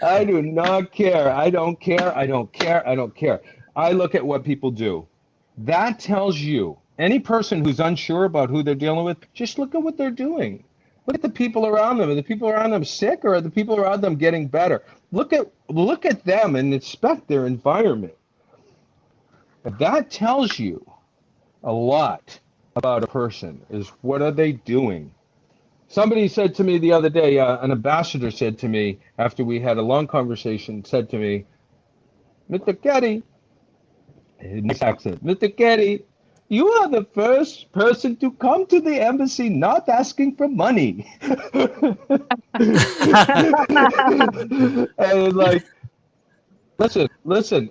I do not care. I don't care. I don't care. I don't care. I look at what people do. That tells you, any person who's unsure about who they're dealing with, just look at what they're doing. Look at the people around them. Are the people around them sick, or are the people around them getting better? Look at them and inspect their environment. That tells you a lot about a person, is what are they doing? Somebody said to me the other day, an ambassador said to me, after we had a long conversation, said to me, "Mr. Cary," nice accent, "Mr. Cary, you are the first person to come to the embassy not asking for money." And like, listen,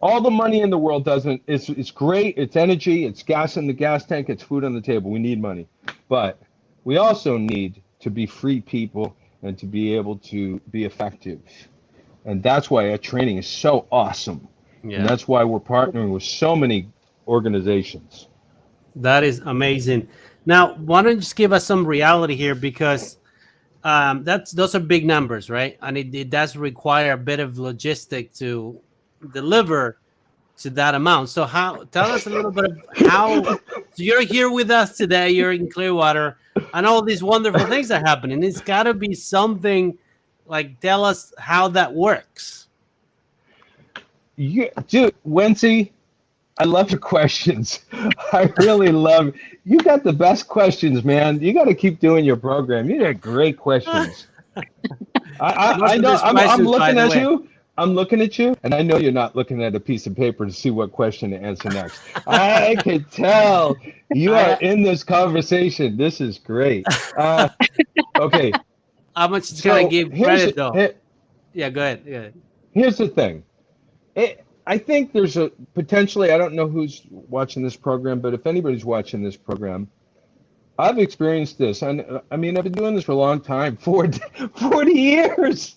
all the money in the world doesn't, it's great, it's energy, it's gas in the gas tank, it's food on the table. We need money. But we also need to be free people and to be able to be effective. And that's why our training is so awesome. Yeah. And that's why we're partnering with so many organizations. That is amazing. Now, why don't you just give us some reality here, because those are big numbers, right? And it does require a bit of logistic to deliver to that amount. So tell us a little bit of how. So you're here with us today. You're in Clearwater, and all these wonderful things are happening. It's got to be something. Like, tell us how that works. Dude, Wency, I love your questions. I really love. You got the best questions, man. You got to keep doing your program. You got great questions. I know. I'm looking at you. I'm looking at you, and I know you're not looking at a piece of paper to see what question to answer next. I can tell you are in this conversation. This is great. Okay. How much is going to give credit, though? Yeah, go ahead. Here's the thing. I think there's a potentially, I don't know who's watching this program, but if anybody's watching this program, I've experienced this. And I mean, I've been doing this for a long time, 40 years,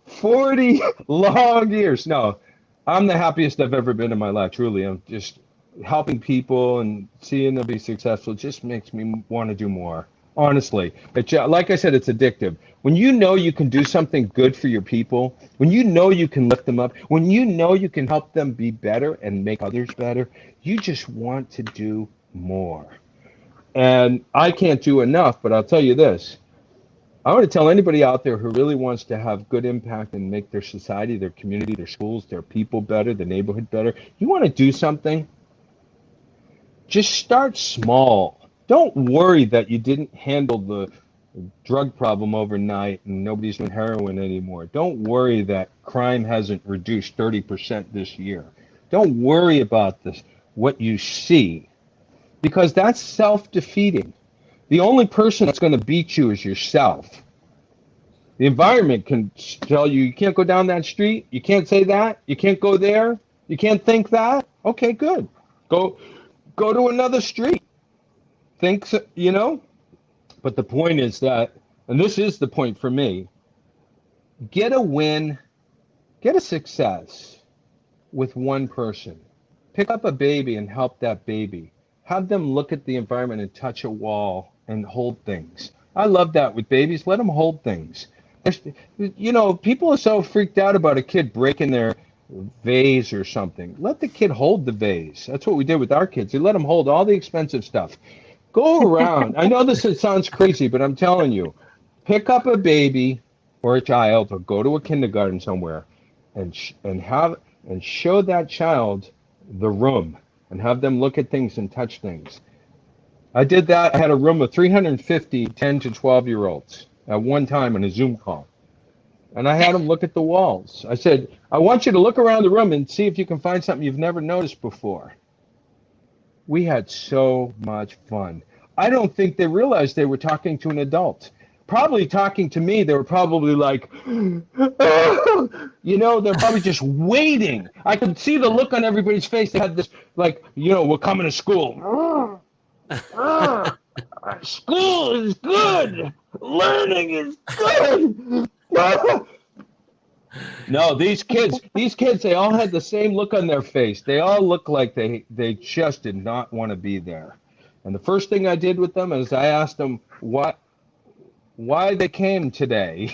40 long years. No, I'm the happiest I've ever been in my life. Truly. I'm just helping people and seeing them be successful. It just makes me want to do more. Honestly, like I said, it's addictive. When you know you can do something good for your people, when you know you can lift them up, when you know you can help them be better and make others better, you just want to do more. And I can't do enough, but I'll tell you this. I want to tell anybody out there who really wants to have good impact and make their society, their community, their schools, their people better, the neighborhood better. You want to do something? Just start small. Don't worry that you didn't handle the drug problem overnight and nobody's doing heroin anymore. Don't worry that crime hasn't reduced 30% this year. Don't worry about this, what you see, because that's self-defeating. The only person that's going to beat you is yourself. The environment can tell you, you can't go down that street, you can't say that, you can't go there, you can't think that. Okay, good. Go to another street. Think, you know, but the point is that, and this is the point for me, get a win, get a success with one person. Pick up a baby and help that baby. Have them look at the environment and touch a wall and hold things. I love that with babies. Let them hold things. You know, people are so freaked out about a kid breaking their vase or something. Let the kid hold the vase. That's what we did with our kids. We let them hold all the expensive stuff. Go around. I know this sounds crazy, but I'm telling you, pick up a baby or a child, or go to a kindergarten somewhere, and show that child the room, and have them look at things and touch things. I did that. I had a room of 350 10 to 12-year-olds at one time on a Zoom call, and I had them look at the walls. I said, I want you to look around the room and see if you can find something you've never noticed before. We had so much fun. I don't think they realized they were talking to an adult. Probably talking to me, they were probably like, oh! You know, they're probably just waiting. I could see the look on everybody's face. They had this, like, you know, we're coming to school. School is good. Learning is good. No, these kids, they all had the same look on their face. They all looked like they just did not want to be there. And the first thing I did with them is I asked them why they came today.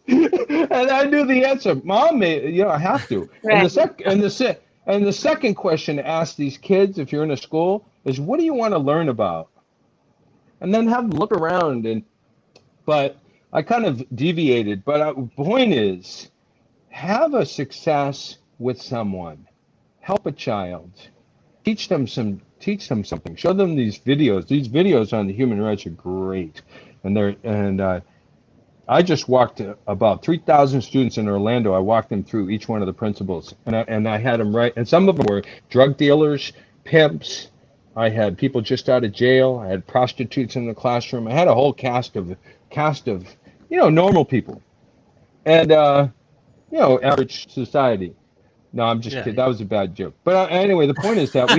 And I knew the answer. Mom, you know, I have to. Right. And the second question to ask these kids, if you're in a school, is what do you want to learn about? And then have them look around. But I kind of deviated, but the point is, have a success with someone. Help a child. Teach them something. Show them these videos. These videos on the human rights are great. I just walked about 3,000 students in Orlando. I walked them through each one of the principles, and I had them write. And some of them were drug dealers, pimps. I had people just out of jail. I had prostitutes in the classroom. I had a whole cast of you know, normal people, and you know, average society. No, I'm just kidding. That was a bad joke. But anyway, the point is that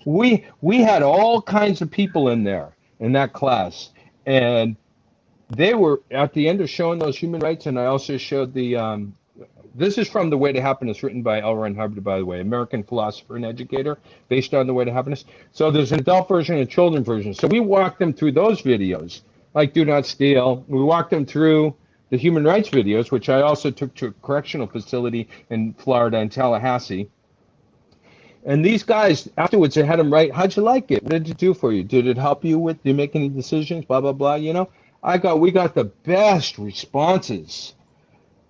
we had all kinds of people in there in that class, and they were at the end of showing those human rights, and I also showed the This is from The Way to Happiness, written by L. Ron Hubbard, by the way, American philosopher and educator, based on The Way to Happiness. So there's an adult version and a children's version. So we walk them through those videos, like Do Not Steal. We walk them through the human rights videos, which I also took to a correctional facility in Florida, in Tallahassee. And these guys, afterwards, I had them write, how'd you like it? What did it do for you? Did it help you with, did you make any decisions? Blah, blah, blah, you know? We got the best responses.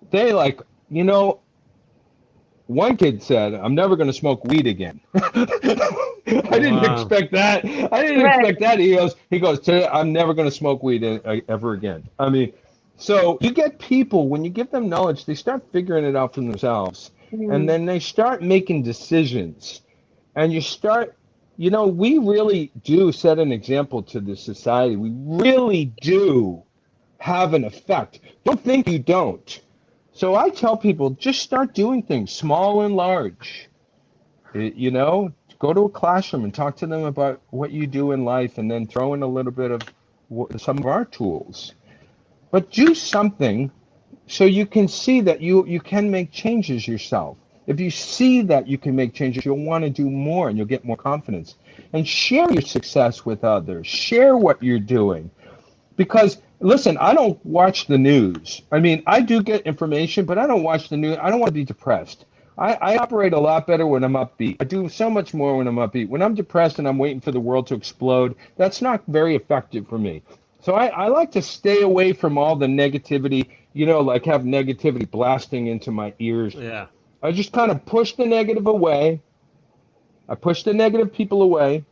They like, you know, one kid said, I'm never going to smoke weed again. I didn't expect that. I didn't expect that. He goes, I'm never going to smoke weed ever again. I mean, so you get people, when you give them knowledge, they start figuring it out for themselves. And then they start making decisions. And you start, you know, we really do set an example to the society. We really do have an effect. Don't think you don't. So I tell people, just start doing things, small and large. You know, go to a classroom and talk to them about what you do in life, and then throw in a little bit of some of our tools. But do something so you can see that you can make changes yourself. If you see that you can make changes, you'll want to do more and you'll get more confidence. And share your success with others. Share what you're doing. Because, listen, I don't watch the news. I mean, I do get information, but I don't watch the news. I don't want to be depressed. I operate a lot better when I'm upbeat. I do so much more when I'm upbeat. When I'm depressed and I'm waiting for the world to explode, that's not very effective for me. So I like to stay away from all the negativity, you know, like have negativity blasting into my ears. Yeah. I just kind of push the negative away. I push the negative people away,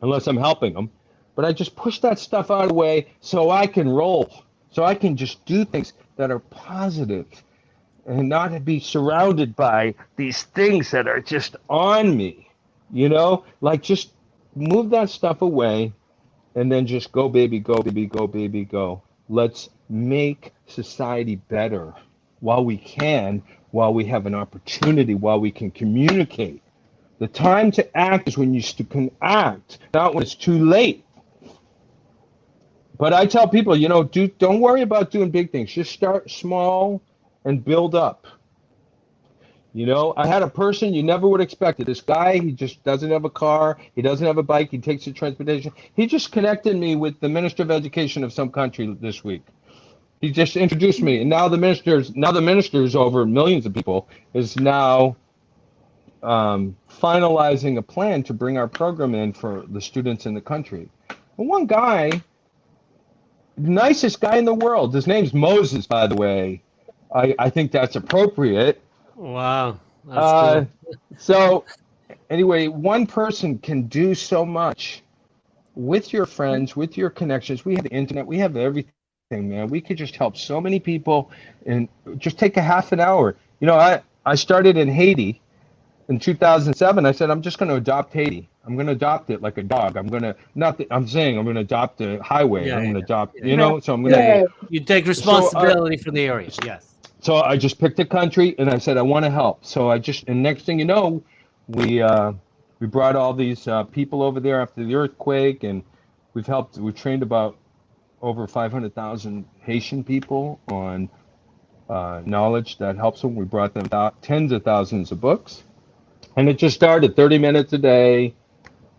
unless I'm helping them. But I just push that stuff out of the way so I can roll, so I can just do things that are positive and not be surrounded by these things that are just on me, you know, like just move that stuff away and then just go, baby, go, baby, go, baby, go. Let's make society better while we can, while we have an opportunity, while we can communicate. The time to act is when you can act, not when it's too late. But I tell people, you know, don't worry about doing big things. Just start small and build up. You know, I had a person you never would expect it. This guy, he just doesn't have a car. He doesn't have a bike. He takes the transportation. He just connected me with the Minister of Education of some country this week. He just introduced me. And now the minister's over millions of people is now finalizing a plan to bring our program in for the students in the country. And one guy, nicest guy in the world. His name's Moses, by the way. I think that's appropriate. Wow. That's cool. So anyway, one person can do so much with your friends, with your connections. We have the internet. We have everything, man. We could just help so many people and just take a half an hour. You know, I started in Haiti in 2007. I said, I'm just going to adopt Haiti. I'm going to adopt it like a dog. I'm going to, I'm saying I'm going to adopt the highway. I'm going to adopt, you know, so I'm going to. You take responsibility for the area. Yes. So I just picked a country and I said, I want to help. So and next thing you know, we brought all these people over there after the earthquake, and we've trained about over 500,000 Haitian people on knowledge that helps them. We brought them tens of thousands of books, and it just started 30 minutes a day.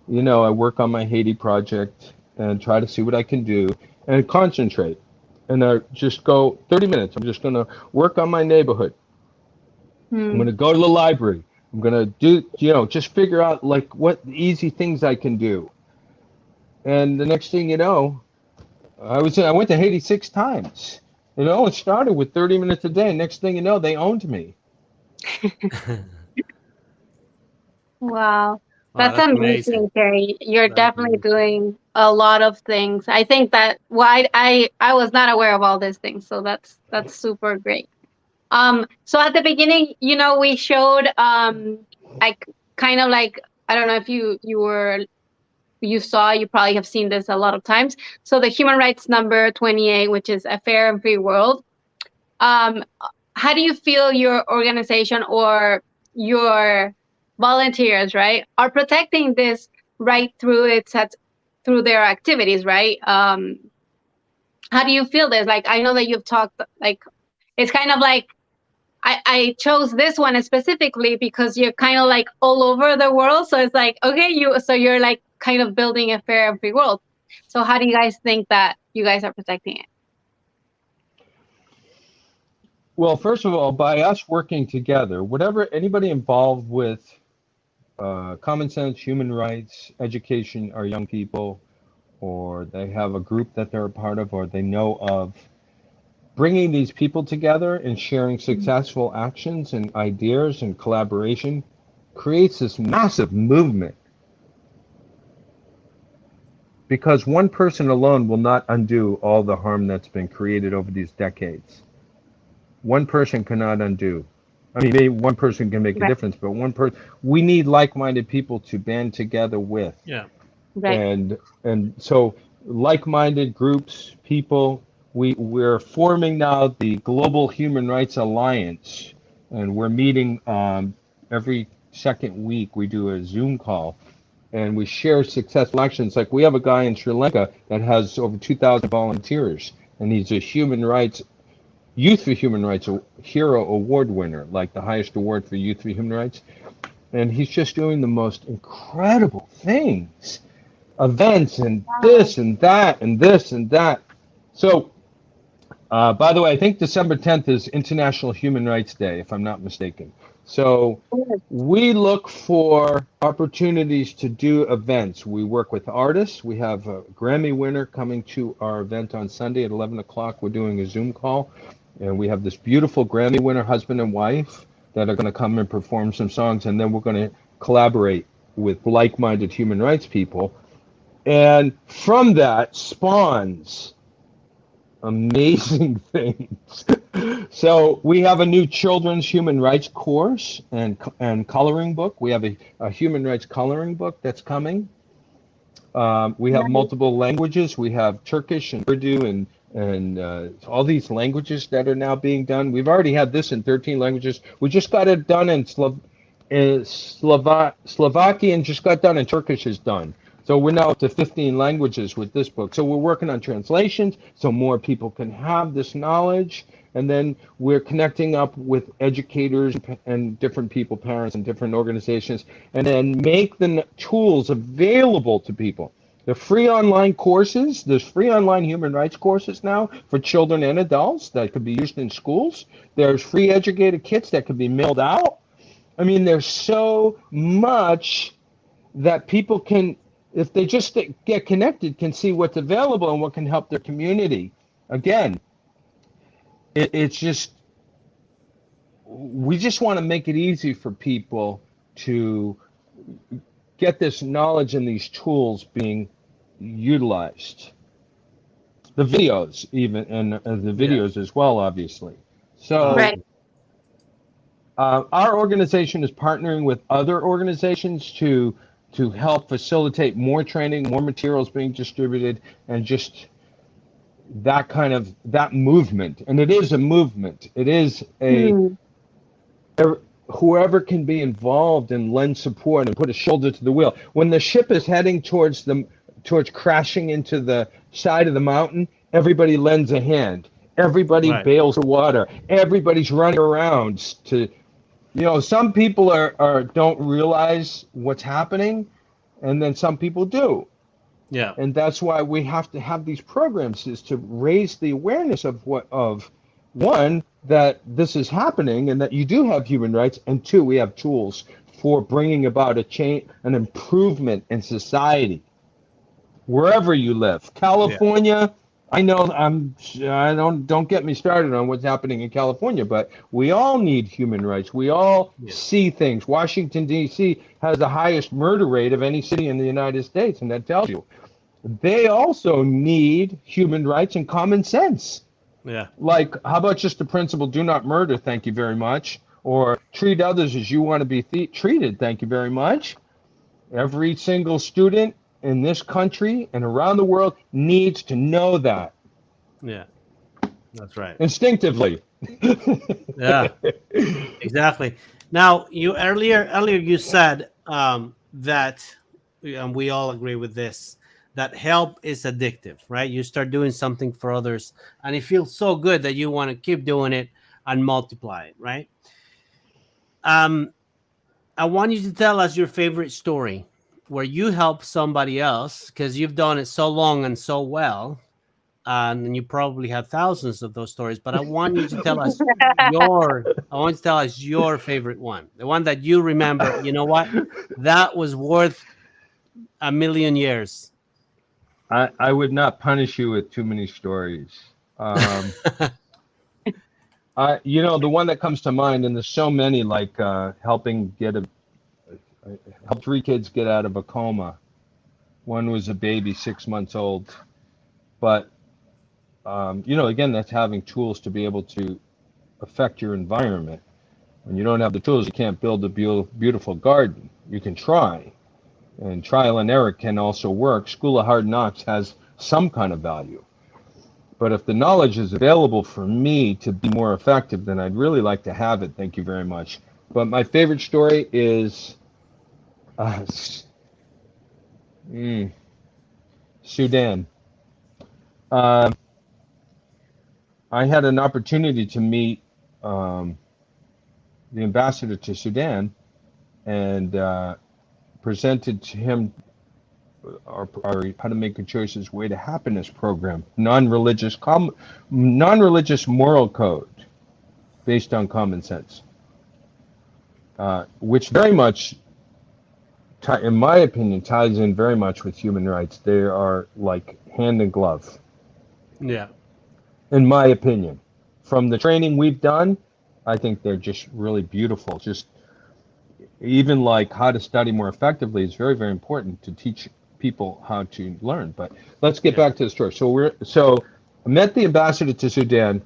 You know, I work on my Haiti project and try to see what I can do and concentrate. And I just go 30 minutes. I'm just going to work on my neighborhood. I'm going to go to the library. I'm going to do, you know, just figure out like what easy things I can do. And the next thing you know, I went to Haiti 6 times. You know, it started with 30 minutes a day. Next thing you know, they owned me. Wow. Wow, That's amazing, Cary. You're definitely doing a lot of things. I think that I was not aware of all these things, so that's super great. So at the beginning, you know, we showed like kind of like, I don't know if you probably have seen this a lot of times. So the human rights number 28, which is a fair and free world. How do you feel your organization or your volunteers, right, are protecting this right through their activities, right? How do you feel this? Like, I know that you've talked, like, it's kind of like I chose this one specifically because you're kind of like all over the world. So it's like, okay, you're like kind of building a fair and free world. So how do you guys think that you guys are protecting it? Well, first of all, by us working together, whatever anybody involved with common sense, human rights, education, our young people, or they have a group that they're a part of, or they know of, bringing these people together and sharing successful actions and ideas and collaboration creates this massive movement. Because one person alone will not undo all the harm that's been created over these decades. One person cannot undo. I mean, maybe one person can make a Right. difference, but one person, we need like-minded people to band together with. Yeah. Right. And so like-minded groups, people, we're forming now the Global Human Rights Alliance, and we're meeting every second week. We do a Zoom call, and we share successful actions. Like we have a guy in Sri Lanka that has over 2,000 volunteers, and he's a human rights Youth for Human Rights Hero Award winner, like the highest award for Youth for Human Rights. And he's just doing the most incredible things, events and this and that and this and that. So, by the way, I think December 10th is International Human Rights Day, if I'm not mistaken. So we look for opportunities to do events. We work with artists. We have a Grammy winner coming to our event on Sunday at 11 o'clock. We're doing a Zoom call. And we have this beautiful Grammy winner husband and wife that are going to come and perform some songs. And then we're going to collaborate with like-minded human rights people. And from that spawns amazing things. So we have a new children's human rights course and coloring book. We have a human rights coloring book that's coming. We have multiple languages. We have Turkish and Urdu and all these languages that are now being done. We've already had this in 13 languages. We just got it done in Slovakian, just got done, and Turkish is done. So we're now up to 15 languages with this book. So we're working on translations so more people can have this knowledge. And then we're connecting up with educators and different people, parents and different organizations, and then make the tools available to people. The free online courses, there's free online human rights courses now for children and adults that could be used in schools. There's free educated kits that could be mailed out. I mean, there's so much that people can, if they just get connected, can see what's available and what can help their community. Again, it's just, we just want to make it easy for people to get this knowledge and these tools being utilized. The videos even, and the videos as well, obviously. So Right. Our organization is partnering with other organizations to help facilitate more training, more materials being distributed, and just that kind of that movement. And it is a movement. It is whoever can be involved and lend support and put a shoulder to the wheel. When the ship is heading towards crashing into the side of the mountain, everybody lends a hand. Everybody bails the water. Everybody's running around to, some people don't realize what's happening, and then some people do. Yeah. And that's why we have to have these programs, is to raise the awareness of one, that this is happening and that you do have human rights, and two, we have tools for bringing about a change, an improvement in society wherever you live. California, I know don't get me started on what's happening in California, but we all need human rights. We all see things. Washington, D.C. has the highest murder rate of any city in the United States, and that tells you they also need human rights and common sense. Yeah. Like, how about just the principle, do not murder, thank you very much, or treat others as you want to be treated, thank you very much. Every single student in this country and around the world needs to know that. Yeah, that's right. Instinctively. Yeah, exactly. Now, you earlier you said that, and we all agree with this, that help is addictive, right? You start doing something for others, and it feels so good that you want to keep doing it, and multiply it, right? Um, I want you to tell us your favorite story where you help somebody else because you've done it so long and so well, and you probably have thousands of those stories. But I want you to tell us I want you to tell us your favorite one, the one that you remember. You know what? That was worth a million years. I would not punish you with too many stories. The one that comes to mind, and there's so many, like help 3 kids get out of a coma. One was a baby, 6 months old. But again, that's having tools to be able to affect your environment. When you don't have the tools, you can't build a beautiful garden. You can try, and trial and error can also work. School of Hard Knocks has some kind of value. But if the knowledge is available for me to be more effective, then I'd really like to have it. Thank you very much. But my favorite story is Sudan. Uh, I had an opportunity to meet the ambassador to Sudan and presented to him our How to Make Good Choices Way to Happiness program, non-religious moral code based on common sense, which very much, in my opinion, ties in very much with human rights. They are like hand in glove. Yeah. In my opinion. From the training we've done, I think they're just really beautiful. Just even like how to study more effectively is very, very important to teach people how to learn. But let's get back to the story. So I met the ambassador to Sudan,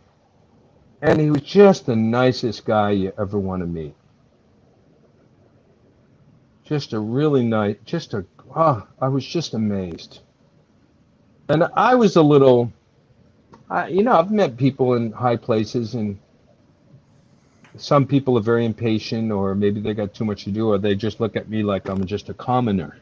and he was just the nicest guy you ever want to meet. Just a really nice, I was just amazed. And I was a little, I've met people in high places, and some people are very impatient, or maybe they got too much to do, or they just look at me like I'm just a commoner.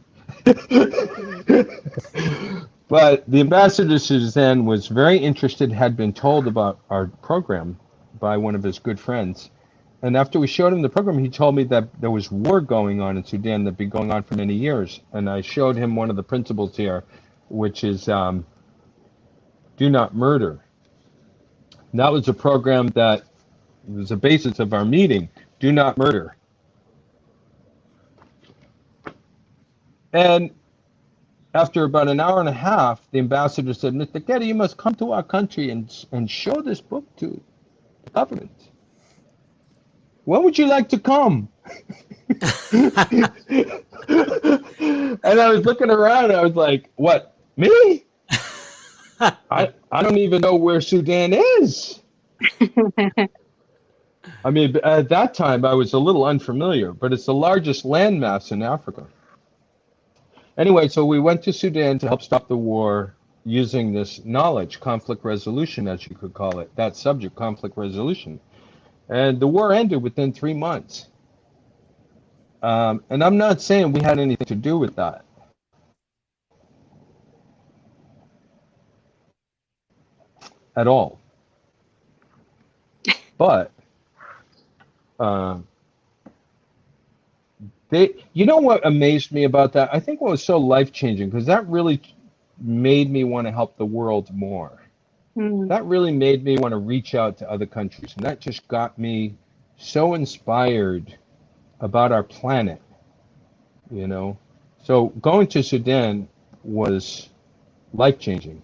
But the ambassador Suzanne was very interested, had been told about our program by one of his good friends. And after we showed him the program, he told me that there was war going on in Sudan that had been going on for many years. And I showed him one of the principles here, which is do not murder. And that was a program that was the basis of our meeting. Do not murder. And after about an hour and a half, the ambassador said, Mr. Getty, you must come to our country and show this book to the government. When would you like to come? And I was looking around, and I was like, what, me? I don't even know where Sudan is. I mean, at that time, I was a little unfamiliar, but it's the largest landmass in Africa. Anyway, so we went to Sudan to help stop the war using this knowledge, conflict resolution, as you could call it, that subject, conflict resolution. And the war ended within 3 months. And I'm not saying we had anything to do with that. At all. But what amazed me about that? I think what was so life-changing, because that really made me want to help the world more. That really made me want to reach out to other countries. And that just got me so inspired about our planet, So going to Sudan was life-changing.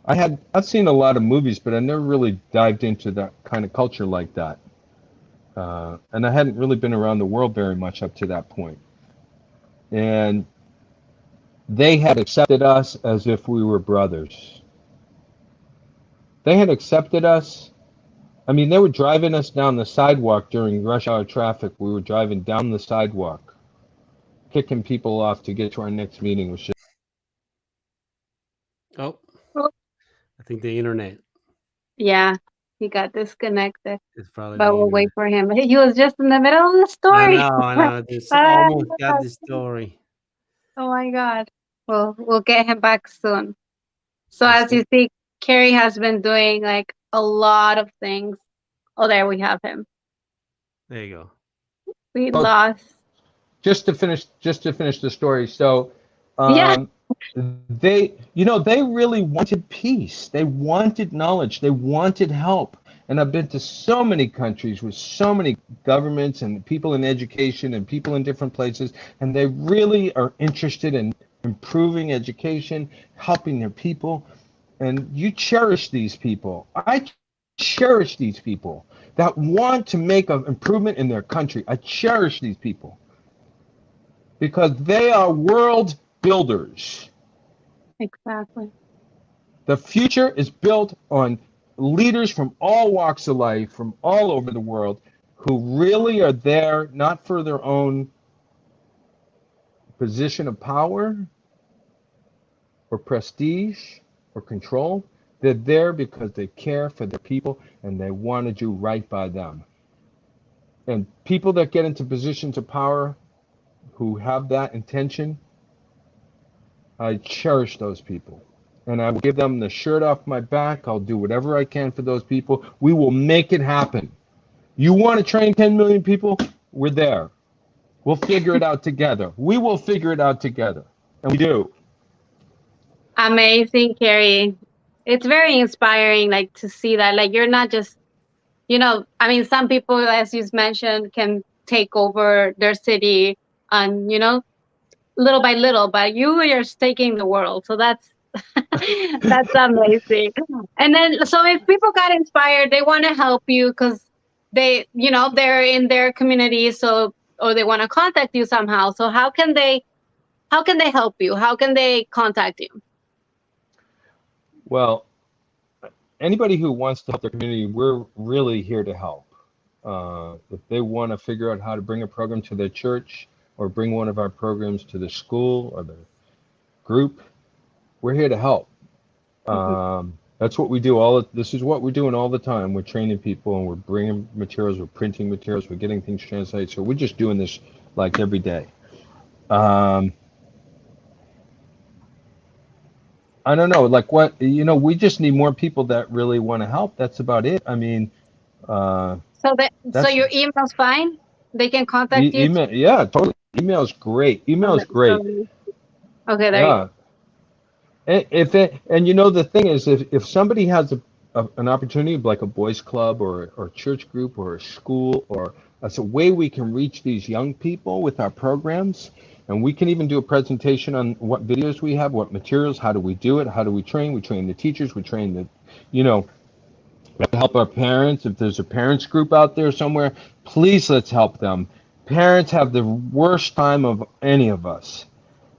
I've seen a lot of movies, but I never really dived into that kind of culture like that. And I hadn't really been around the world very much up to that point. And they had accepted us as if we were brothers. They had accepted us. I mean, they were driving us down the sidewalk during rush hour traffic. We were driving down the sidewalk, kicking people off to get to our next meeting. It was just... Oh, I think the internet Yeah, he got disconnected, is probably but the we'll wait internet. for him. He was just in the middle of the I story. know, I know. It's Ah, almost got the story. oh my God. Well, we'll get him back soon. So Yes, as you see, Cary has been doing like a lot of things Oh, there we have him. There you go. We Oh, lost. just to finish the story. So, Yeah. um, they really wanted peace. They wanted knowledge. They wanted help. And I've been to so many countries with so many governments and people in education and people in different places, and they really are interested in improving education, helping their people. And you cherish these people. I cherish these people that want to make an improvement in their country. I cherish these people because they are world builders. Exactly. The future is built on leaders from all walks of life, from all over the world, who really are there not for their own position of power or prestige or control. They're there because they care for their people and they want to do right by them. And people that get into positions of power who have that intention, I cherish those people. And I will give them the shirt off my back. I'll do whatever I can for those people. We will make it happen. You want to train 10 million people? We're there. We'll figure it out together. We will figure it out together. And we do. Amazing, Cary. It's very inspiring, like to see that. Like you're not just, I mean, some people, as you mentioned, can take over their city and, little by little, but you are just taking the world. So that's that's amazing. And then, so if people got inspired, they want to help you because they're in their community, so or they want to contact you somehow. So how can they help you? How can they contact you? Well, anybody who wants to help their community, we're really here to help. If they want to figure out how to bring a program to their church or bring one of our programs to the school or the group, we're here to help. That's what we do. This is what we're doing all the time. We're training people and we're bringing materials, we're printing materials, we're getting things translated. So we're just doing this like every day. I don't know, like we just need more people that really want to help. That's about it. I mean, So that's your email's fine. They can contact you. email. Yeah, totally. Email's great. Email's great. Okay, there you Yeah. And the thing is, if somebody has an opportunity like a boys club or church group or a school or that's a way we can reach these young people with our programs, and we can even do a presentation on what videos we have, what materials, how do we do it, how do we train the teachers, we train we have to help our parents. If there's a parents group out there somewhere, please let's help them. Parents have the worst time of any of us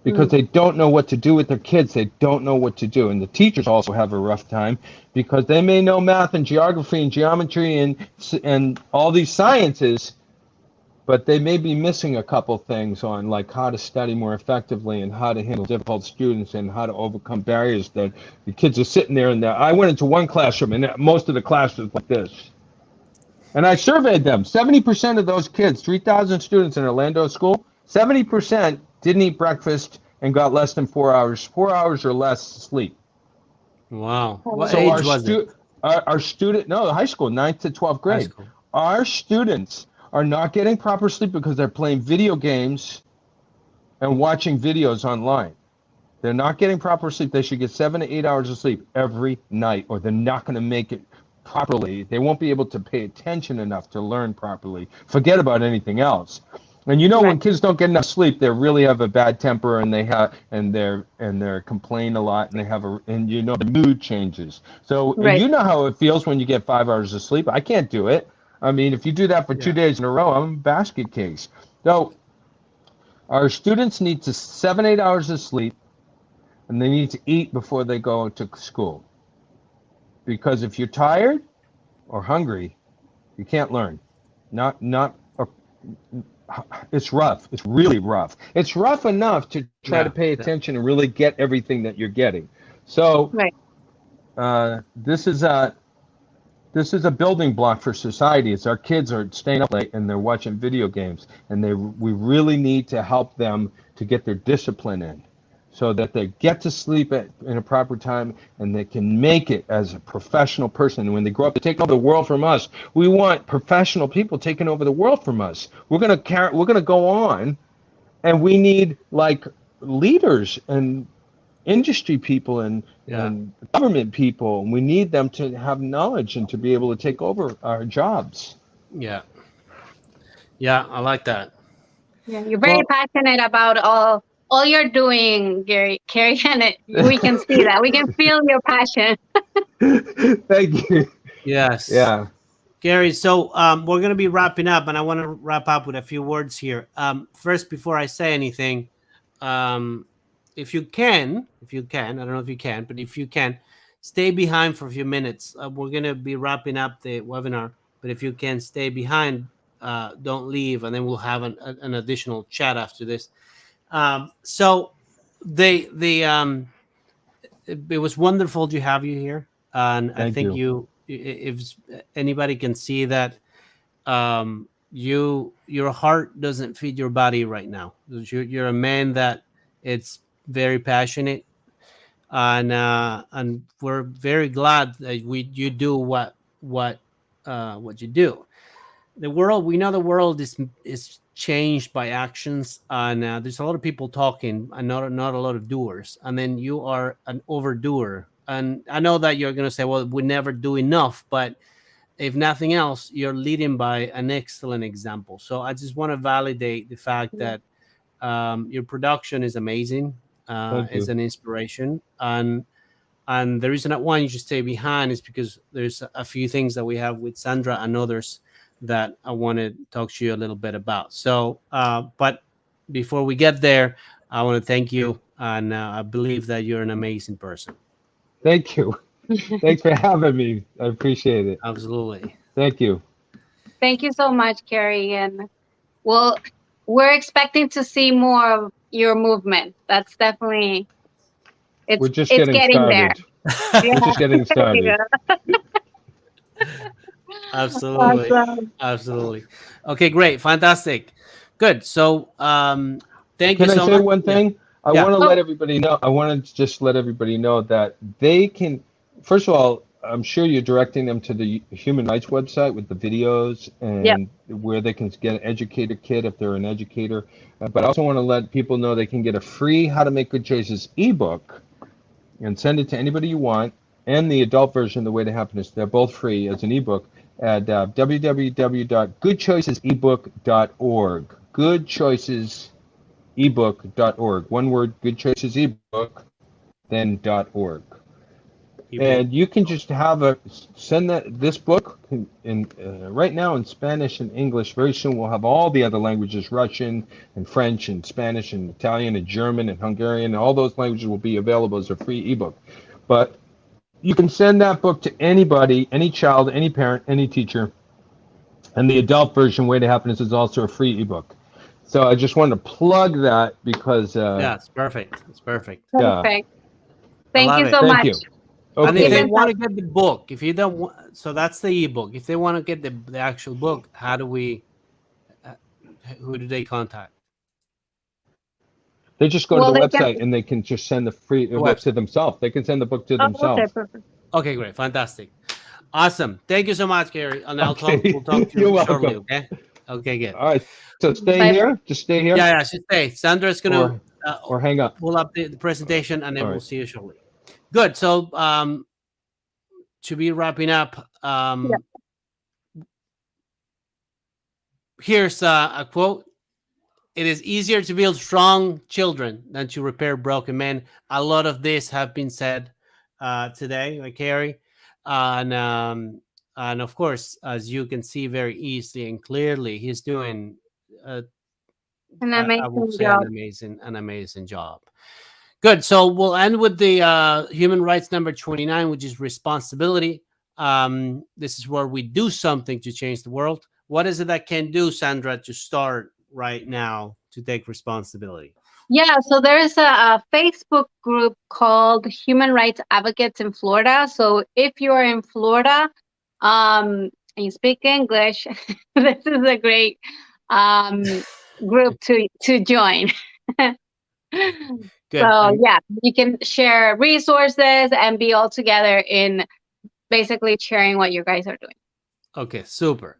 because go. they don't know what to do with their kids. They don't know what to do. And the teachers also have a rough time because they may know math and geography and geometry and all these sciences, but they may be missing a couple things on like how to study more effectively and how to handle difficult students and how to overcome barriers that the kids are sitting there and I went into one classroom and most of the class was like this. And I surveyed them. 70% of those kids, 3,000 students in Orlando school, 70% didn't eat breakfast and got less than 4 hours or less sleep. Wow. What So age was it? our student, no, high school, 9th to 12th High grade. school. Our students are not getting proper sleep because they're playing video games and watching videos online. They're not getting proper sleep. They should get 7 to 8 hours of sleep every night, or they're not going to make it properly. They won't be able to pay attention enough to learn properly. Forget about anything else. And when kids don't get enough sleep, they really have a bad temper, and they're complaining a lot, and the mood changes. So and Right. you know how it feels when you get 5 hours of sleep. I can't do it. I mean, if you do that for 2 days in a row, I'm a basket case. So our students need 7, 8 hours of sleep, and they need to eat before they go to school. Because if you're tired or hungry, you can't learn. It's rough. It's really rough. It's rough enough to try to pay attention and really get everything that you're getting. So Right. this is a building block for society. It's our kids are staying up late and they're watching video games, and we really need to help them to get their discipline in. so that they get to sleep in a proper time and they can make it as a professional person. And when they grow up to take over the world from us, we want professional people taking over the world from us. We're gonna go on, and we need like leaders and industry people and government people. We need them to have knowledge and to be able to take over our jobs. Yeah. Yeah, I like that. Yeah, you're very Well, passionate about all you're doing, Cary, and we can see that. We can feel your passion. Thank you. yes. Yeah. Gary, so we're going to be wrapping up, and I want to wrap up with a few words here. First, before I say anything, um, if you can, I don't know if you can, but if you can, stay behind for a few minutes. We're going to be wrapping up the webinar, but if you can stay behind, don't leave, and then we'll have an additional chat after this. So it was wonderful to have you here, and I Thank think you. if anybody can see that your heart doesn't feed your body right now. You're a man that it's very passionate, and we're very glad that you do what you do. The world, we know the world is changed by actions, and there's a lot of people talking and not a lot of doers, and then you are an overdoer. And I know that you're going to say, well, we never do enough, but if nothing else, you're leading by an excellent example. So I just want to validate the fact Yeah. that your production is amazing, Thank is you. an inspiration, and the reason I want you to stay behind is because there's a few things that we have with Sandra and others that I want to talk to you a little bit about. So, but before we get there, I want to thank you, and I believe that you're an amazing person. Thank you. Thanks for having me. I appreciate it. Absolutely. Thank you. Thank you so much, Cary, and well, we're expecting to see more of your movement. That's definitely We're just it's getting getting there. started. We're just getting started. Yeah. Absolutely. Awesome. Absolutely. Okay, great. Fantastic. Good. So, thank you Can I so say much. one Yeah. thing? I Yeah. want to let Oh, everybody know. I want to just let everybody know that they can. First of all, I'm sure you're directing them to the Human Rights website with the videos yep. and where they can get an educator kit if they're an educator. But I also want to let people know they can get a free How to Make Good Choices ebook and send it to anybody you want, and the adult version, The Way to Happiness. They're both free as an ebook at www.goodchoicesebook.org. Goodchoicesebook.org. One word, Good Choices Ebook, then .org. Ebook. And you can just send this book right now in Spanish and English. Very soon we'll have all the other languages, Russian and French and Spanish and Italian and German and Hungarian. All those languages will be available as a free ebook. But you can send that book to anybody, any child, any parent, any teacher. And the adult version, Way to Happiness, is also a free ebook. So I just wanted to plug that because, Yeah, it's perfect. It's perfect. yeah, Perfect. I Thank love you it. so thank much. you. And if Keep they Okay. in want touch. to get the book, if you don't want, so that's the ebook. If they want to get the actual book, how do we, uh, who do they contact? They just go to Well, the they can. website and they can just send the free The book to website. themselves. They can send the book to Oh, okay, themselves. perfect. Okay, great. Fantastic. Awesome. Thank you so much, Gary. And we'll Okay, talk to you're you shortly. welcome. Okay. Okay, good. All right, so stay Bye bye. here. Just stay here, Yeah, yeah. Just stay. Sandra's going to or hang up. pull up the presentation and then All we'll right. see you shortly. Good. So, to be wrapping up, Yeah. here's a quote. It is easier to build strong children than to repair broken men. A lot of this have been said today by Cary, and of course, as you can see very easily and clearly, he's doing, uh, An I will amazing say, job. an amazing job. Good. So we'll end with the human rights number 29, which is responsibility. This is where we do something to change the world. What is it that can do, Sandra, to start right now to take responsibility? Yeah, so there is a Facebook group called Human Rights Advocates in Florida. So if you're in Florida, and you speak English, this is a great um, group to join. Good. So yeah, you can share resources and be all together in basically sharing what you guys are doing. Okay, super.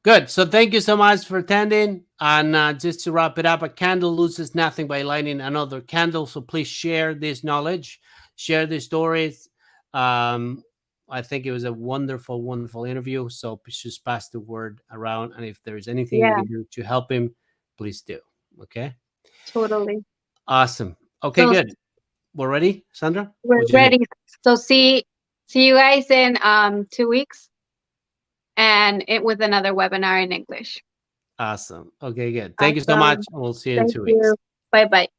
Good. So thank you so much for attending. And just to wrap it up, a candle loses nothing by lighting another candle. So please share this knowledge, share these stories. I think it was a wonderful, wonderful interview. So just pass the word around. And if there's anything we Yeah, can do to help him, please do. Okay. totally. Awesome. Okay, So good. We're ready, Sandra? we're What do you think? ready. So see you guys in 2 weeks, and it with another webinar in English. Awesome. Okay, good. Thank you so much. Awesome. We'll see you in Thank 2 weeks. you. Bye bye.